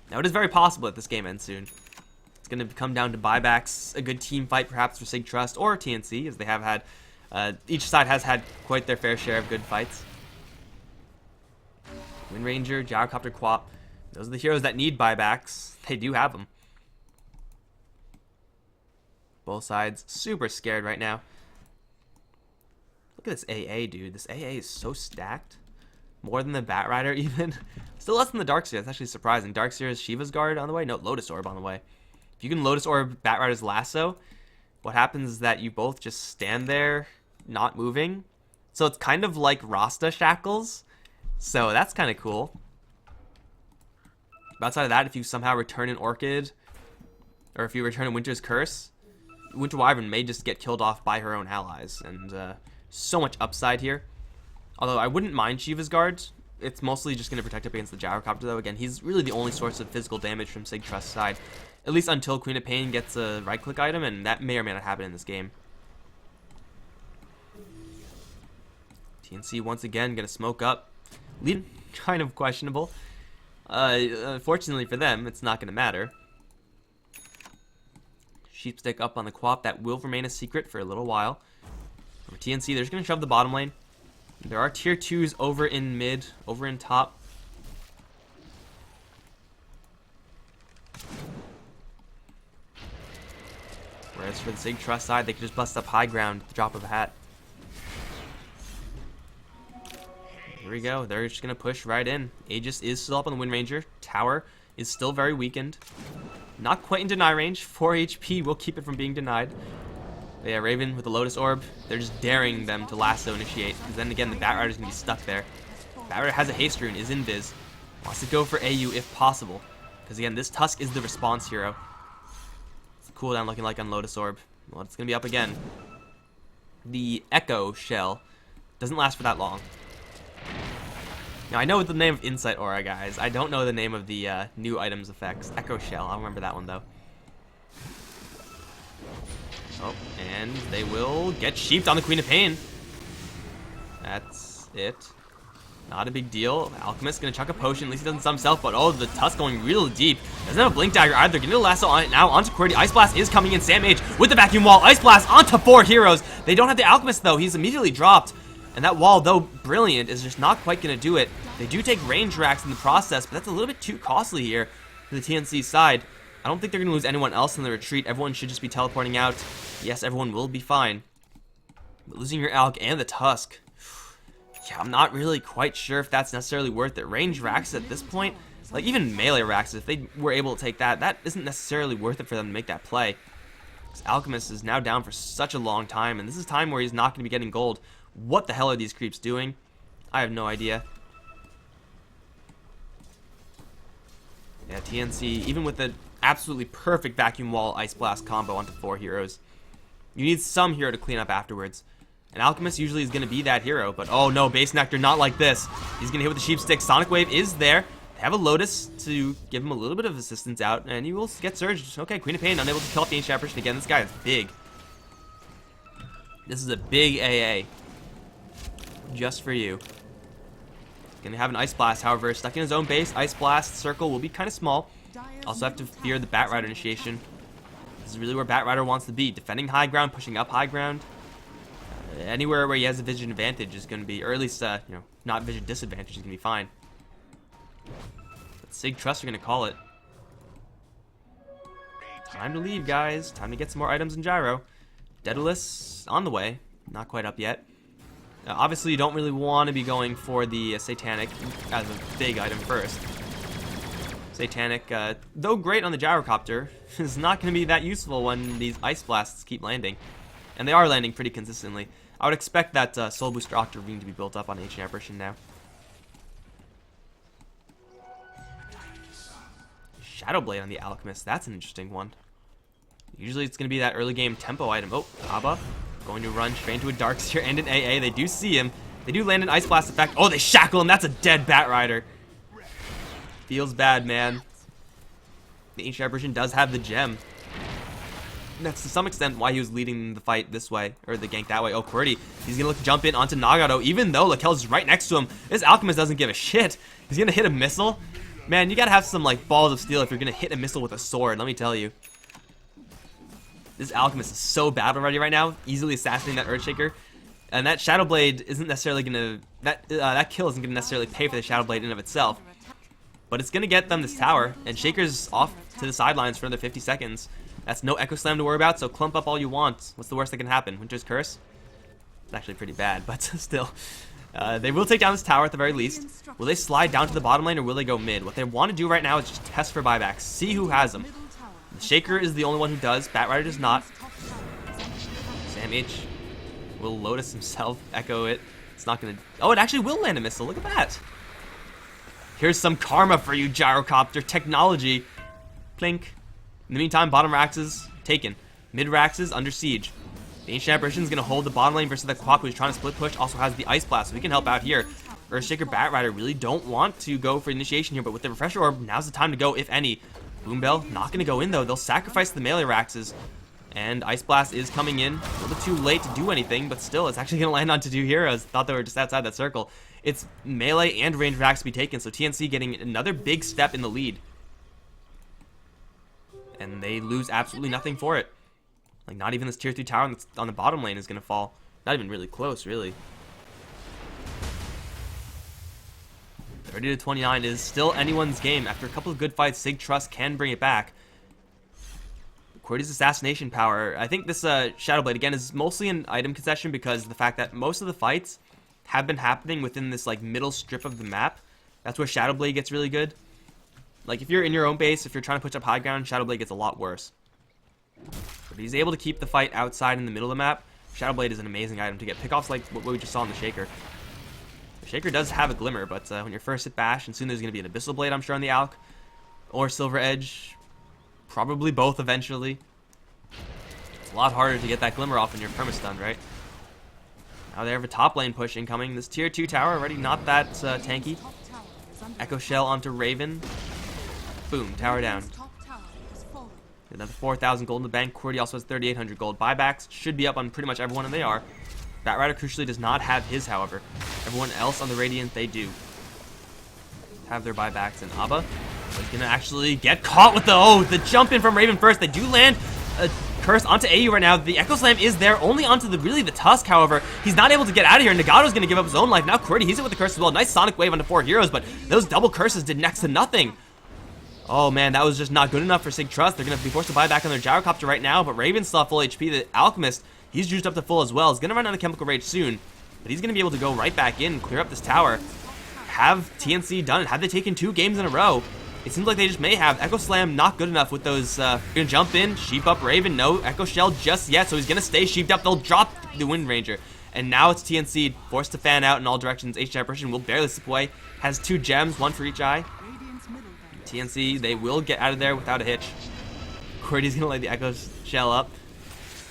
Now, it is very possible that this game ends soon. It's going to come down to buybacks, a good team fight perhaps for Sig Trust or TNC, as they have had, each side has had quite their fair share of good fights. Wind Ranger, Gyrocopter, Quap, those are the heroes that need buybacks. They do have them. Both sides super scared right now. Look at this AA, dude. This AA is so stacked. More than the Batrider, even. Still less than the Darkseer. That's actually surprising. Darkseer is Shiva's Guard on the way. No, Lotus Orb on the way. If you can Lotus Orb Batrider's Lasso, what happens is that you both just stand there, not moving. So it's kind of like Rasta Shackles. So that's kind of cool. But outside of that, if you somehow return an Orchid, or if you return a Winter's Curse, Winter Wyvern may just get killed off by her own allies. And so much upside here. Although I wouldn't mind Shiva's Guard. It's mostly just going to protect up against the Gyrocopter, though. Again, he's really the only source of physical damage from Sig Trust's side. At least until Queen of Pain gets a right-click item, and that may or may not happen in this game. TNC once again going to smoke up. Lead kind of questionable. Fortunately for them, it's not going to matter. Sheepstick up on the Quap. That will remain a secret for a little while. For TNC, they're just going to shove the bottom lane. There are tier 2s over in mid, over in top. Whereas for the Sig Trust side, they can just bust up high ground at the drop of a hat. Here we go. They're just going to push right in. Aegis is still up on the Wind Ranger. Tower is still very weakened. Not quite in deny range. 4 HP will keep it from being denied. But yeah, Raven with the Lotus Orb, they're just daring them to lasso initiate, because then again, the Batrider's going to be stuck there. Batrider has a haste rune, is invis. Wants to go for AU if possible. Because again, this Tusk is the response hero. What's the cooldown looking like on Lotus Orb? Well, it's going to be up again. The Echo Shell doesn't last for that long. Now, I know the name of Insight Aura, guys. I don't know the name of the new items effects. Echo Shell, I'll remember that one, though. Oh, and they will get sheeped on the Queen of Pain. That's it. Not a big deal. Alchemist gonna chuck a potion. At least he doesn't stun himself, but oh, the Tusk going real deep. Doesn't have a Blink Dagger either. Getting a lasso on it now. Onto Quirty. Ice Blast is coming in. Sam H with the vacuum wall. Ice Blast onto 4 heroes. They don't have the Alchemist, though. He's immediately dropped. And that wall, though brilliant, is just not quite gonna do it. They do take range racks in the process, but that's a little bit too costly here for the TNC side. I don't think they're gonna lose anyone else in the retreat. Everyone should just be teleporting out. Yes, everyone will be fine. But losing your Alch and the Tusk, yeah, I'm not really quite sure if that's necessarily worth it. Range racks at this point, like even melee racks, if they were able to take that, that isn't necessarily worth it for them to make that play. This Alchemist is now down for such a long time, and this is time where he's not going to be getting gold. What the hell are these creeps doing? I have no idea. Yeah, TNC, even with the absolutely perfect Vacuum Wall Ice Blast combo onto 4 heroes, you need some hero to clean up afterwards. And Alchemist usually is going to be that hero, but oh no, Base Nectar not like this. He's going to hit with the Sheep Stick. Sonic Wave is there. They have a Lotus to give him a little bit of assistance out, and he will get surged. Okay, Queen of Pain unable to kill off the Ancient Apparition again. This guy is big. This is a big AA. Just for you. Going to have an Ice Blast, however, stuck in his own base. Ice Blast circle will be kind of small. Also have to fear the Batrider initiation. This is really where Batrider wants to be. Defending high ground, pushing up high ground. Anywhere where he has a vision advantage is going to be, or at least, you know, not vision disadvantage is going to be fine. But Sig Trust are going to call it. Time to leave, guys. Time to get some more items in Gyro. Daedalus on the way. Not quite up yet. Obviously, you don't really want to be going for the Satanic as a big item first. Satanic, though great on the Gyrocopter, is not going to be that useful when these Ice Blasts keep landing. And they are landing pretty consistently. I would expect that Soul Booster Octarine to be built up on Ancient Apparition now. Shadow Blade on the Alchemist, that's an interesting one. Usually it's going to be that early game tempo item. Oh, Abba going to run straight into a Darkseer and an AA. They do see him. They do land an Ice Blast effect. Oh, they shackle him. That's a dead Batrider. Feels bad, man. The Ancient Apparition does have the gem. That's to some extent why he was leading the fight this way, or the gank that way. Oh, Qwerty, he's gonna look to jump in onto Nagato, even though Lakel's right next to him. This Alchemist doesn't give a shit. He's gonna hit a missile. Man, you gotta have some like balls of steel if you're gonna hit a missile with a sword, let me tell you. This Alchemist is so battle ready right now, easily assassinating that Earthshaker. And that Shadow Blade isn't necessarily gonna, that kill isn't gonna necessarily pay for the Shadow Blade in and of itself. But it's gonna get them this tower, and Shaker's off to the sidelines for another 50 seconds. That's no Echo Slam to worry about, so clump up all you want. What's the worst that can happen? Winter's Curse? It's actually pretty bad, but still. They will take down this tower at the very least. Will they slide down to the bottom lane, or will they go mid? What they want to do right now is just test for buybacks. See who has them. The Shaker is the only one who does. Batrider does not. Sam H will Lotus himself, echo it. It's not going to... Oh, it actually will land a missile. Look at that. Here's some karma for you, Gyrocopter. Technology. Plink. In the meantime, bottom racks is taken. Mid racks is under siege. The Ancient Apparition is going to hold the bottom lane versus the Quack, who's trying to split push. Also has the Ice Blast, so we can help out here. Earthshaker, Batrider really don't want to go for initiation here, but with the Refresher Orb, now's the time to go, if any. Boombell, not going to go in, though. They'll sacrifice the melee raxes. And Ice Blast is coming in. A little bit too late to do anything, but still, it's actually going to land onto 2 heroes. Thought they were just outside that circle. It's melee and range racks to be taken, so TNC getting another big step in the lead. And they lose absolutely nothing for it. Like, not even this tier 3 tower on the bottom lane is going to fall. Not even really close, really. 30-29 is still anyone's game. After a couple of good fights, Sig Trust can bring it back. Qwerty's assassination power. I think this Shadow Blade, again, is mostly an item concession because of the fact that most of the fights have been happening within this, like, middle strip of the map. That's where Shadow Blade gets really good. Like, if you're in your own base, if you're trying to push up high ground, Shadow Blade gets a lot worse. But he's able to keep the fight outside in the middle of the map. Shadow Blade is an amazing item to get pickoffs like what we just saw in the Shaker. The Shaker does have a Glimmer, but when you're first hit Bash, and soon there's going to be an Abyssal Blade, I'm sure, on the Alk. Or Silver Edge. Probably both eventually. It's a lot harder to get that Glimmer off when you're perma-stunned, right? Now they have a top lane push incoming. This tier 2 tower already not that tanky. Echo Shell onto Raven. Boom, tower down. Another 4,000 gold in the bank. Cordy also has 3,800 gold. Buybacks should be up on pretty much everyone, and they are. Batrider crucially does not have his, however. Everyone else on the Radiant, they do have their buybacks. And Abba is going to actually get caught with the jump in from Raven first. They do land a curse onto AU right now. The Echo Slam is there, only onto the Tusk, however. He's not able to get out of here. Nagato's going to give up his own life. Now Cordy, he's hit with the curse as well. Nice Sonic Wave onto 4 heroes, but those double curses did next to nothing. Oh man, that was just not good enough for Sig Trust. They're going to be forced to buy back on their Gyrocopter right now, but Raven's still full HP. The Alchemist, he's juiced up to full as well. He's going to run out of Chemical Rage soon, but he's going to be able to go right back in, clear up this tower. Have TNC done it? Have they taken 2 games in a row? It seems like they just may have. Echo Slam not good enough with those. Gonna jump in, sheep up Raven. No Echo Shell just yet, so he's gonna stay sheeped up. They'll drop the Wind Ranger, and now it's TNC forced to fan out in all directions. HI Persian will barely slip away. Has 2 gems, 1 for each eye. TNC, they will get out of there without a hitch. Cordy's gonna light the Echo Shell up.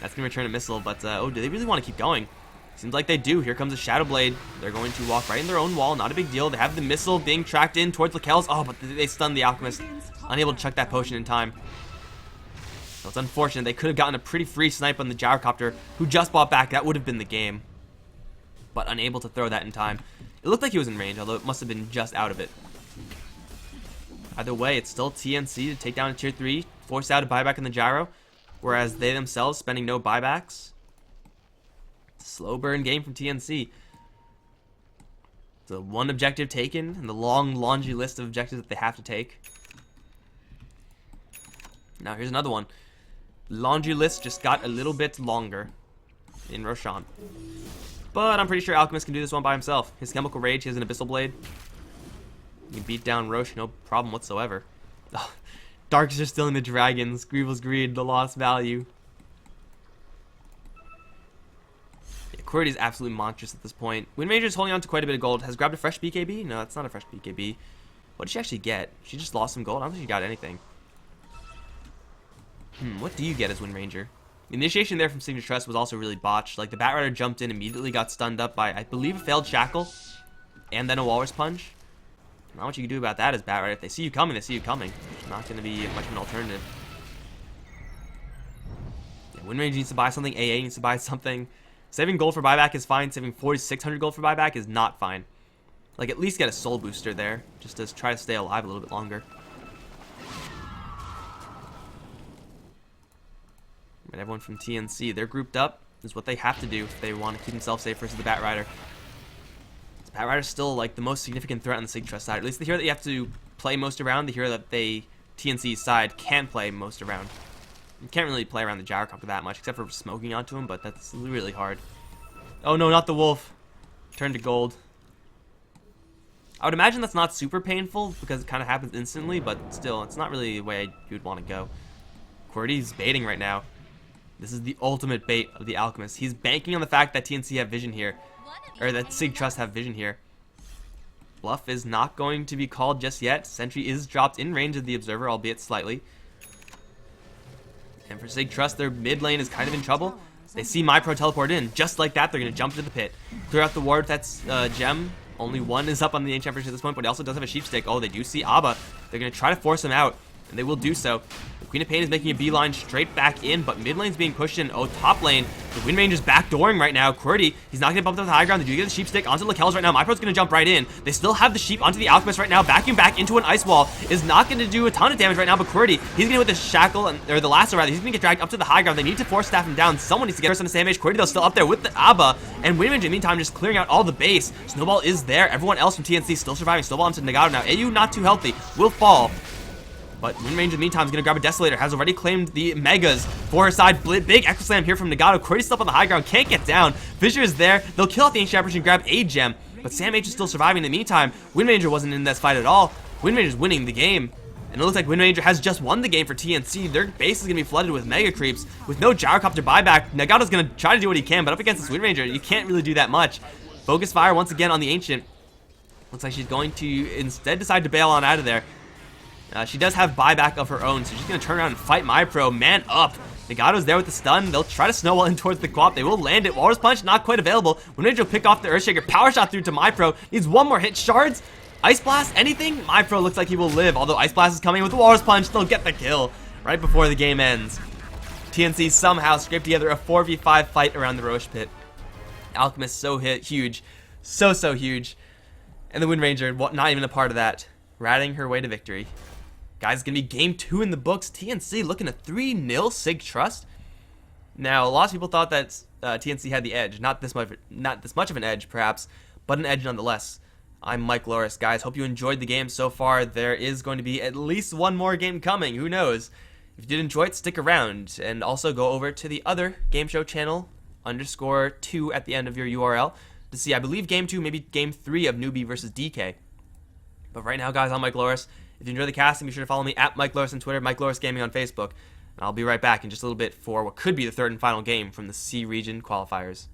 That's gonna return a missile, but oh, do they really want to keep going? Seems like they do. Here comes a Shadow Blade. They're going to walk right in their own wall. Not a big deal. They have the missile being tracked in towards Lakel's. Oh, but they stunned the Alchemist. Unable to chuck that potion in time. So it's unfortunate. They could have gotten a pretty free snipe on the Gyrocopter, who just bought back. That would have been the game. But unable to throw that in time. It looked like he was in range, although it must have been just out of it. Either way, it's still TNC to take down a tier 3, force out a buyback in the Gyro, whereas they themselves spending no buybacks. Slow burn game from TNC. The 1 objective taken, and the long laundry list of objectives that they have to take. Now here's another one. Laundry list just got a little bit longer in Roshan. But I'm pretty sure Alchemist can do this one by himself. His Chemical Rage, he has an Abyssal Blade. He beat down Roche, no problem whatsoever. Oh, Darks are still in the Dragons. Greevil's Greed, the lost value. Yeah, Cordy's absolutely monstrous at this point. Wind Ranger's holding on to quite a bit of gold. Has grabbed a fresh BKB? No, that's not a fresh BKB. What did she actually get? She just lost some gold? I don't think she got anything. What do you get as Wind Ranger? The initiation there from Signature Trust was also really botched. Like, the Batrider jumped in, immediately got stunned up by, I believe, a failed Shackle, and then a Walrus Punch. Not much you can do about that as Batrider. If they see you coming, they see you coming. It's not going to be much of an alternative. Yeah, Wind Ranger needs to buy something. AA needs to buy something. Saving gold for buyback is fine. Saving 4,600 gold for buyback is not fine. Like, at least get a soul booster there, just to try to stay alive a little bit longer. And everyone from TNC, they're grouped up. This is what they have to do if they want to keep themselves safe versus the Batrider. Batrider's still like the most significant threat on the Sig Trust side. At least the hero that you have to play most around, the hero that TNC's side can play most around. You can't really play around the Gyrocopter that much, except for smoking onto him, but that's really hard. Oh no, not the wolf. Turn to gold. I would imagine that's not super painful, because it kind of happens instantly, but still, it's not really the way you would want to go. Cordy's baiting right now. This is the ultimate bait of the Alchemist. He's banking on the fact that TNC have vision here. Or that Sig Trust have vision here. Bluff is not going to be called just yet. Sentry is dropped in range of the Observer, albeit slightly. And for Sig Trust, their mid lane is kind of in trouble. They see MyPro teleport in. Just like that, they're going to jump into the pit. Clear out the ward with that gem. Only 1 is up on the Ancient Empress at this point, but he also does have a Sheep Stick. Oh, they do see Abba. They're going to try to force him out, and they will do so. The Queen of Pain is making a beeline straight back in, but mid lane's being pushed in. Oh, top lane. The Wind Ranger's backdooring right now. Cordy, he's not going to bump up the high ground. They do get the Sheep Stick onto Lakel's right now. MyPro's going to jump right in. They still have the Sheep onto the Alchemist right now. Backing back into an Ice Wall is not going to do a ton of damage right now, but Cordy, he's going to with the Shackle, or the Lasso rather, he's going to get dragged up to the high ground. They need to force staff him down. Someone needs to get first on the same age. Cordy, though, still up there with the Abba, and Wind Ranger, in the meantime, just clearing out all the base. Snowball is there. Everyone else from TNC still surviving. Snowball onto Nagato now. AU not too healthy. Will fall. But Wind Ranger, in the meantime, is going to grab a Desolator. Has already claimed the Megas for her side. Big Echo Slam here from Nagato. Cordy's still up on the high ground. Can't get down. Fissure is there. They'll kill off the Ancient Apparition and grab a gem. But Sam H is still surviving in the meantime. Wind Ranger wasn't in this fight at all. Wind Ranger's winning the game. And it looks like Wind Ranger has just won the game for TNC. Their base is going to be flooded with Mega Creeps. With no Gyrocopter buyback, Nagato's going to try to do what he can, but up against this Wind Ranger, you can't really do that much. Focus Fire once again on the Ancient. Looks like she's going to instead decide to bail on out of there. She does have buyback of her own, so she's going to turn around and fight MyPro. Man up. Nagato's there with the stun. They'll try to snowball in towards the co-op. They will land it. Walrus Punch, not quite available. Wind Ranger will pick off the Earthshaker. Power Shot through to MyPro. Needs one more hit. Shards? Ice Blast? Anything? MyPro looks like he will live. Although Ice Blast is coming with the Walrus Punch. They'll get the kill right before the game ends. TNC somehow scraped together a 4v5 fight around the Roche Pit. Alchemist so huge. So huge. And the Wind Ranger, not even a part of that. Ratting her way to victory. Guys, it's going to be game 2 in the books. TNC looking at 3-0 Sig Trust. Now, a lot of people thought that TNC had the edge. Not this much of an edge, perhaps, but an edge nonetheless. I'm Mikelorus, guys. Hope you enjoyed the game so far. There is going to be at least one more game coming. Who knows? If you did enjoy it, stick around. And also go over to the other GameShow channel, _2 at the end of your URL, to see, I believe, game 2, maybe game 3 of Newbie versus DK. But right now, guys, I'm Mikelorus. If you enjoy the casting, be sure to follow me at Mikelorus on Twitter, Mikelorus Gaming on Facebook. And I'll be right back in just a little bit for what could be the third and final game from the C region qualifiers.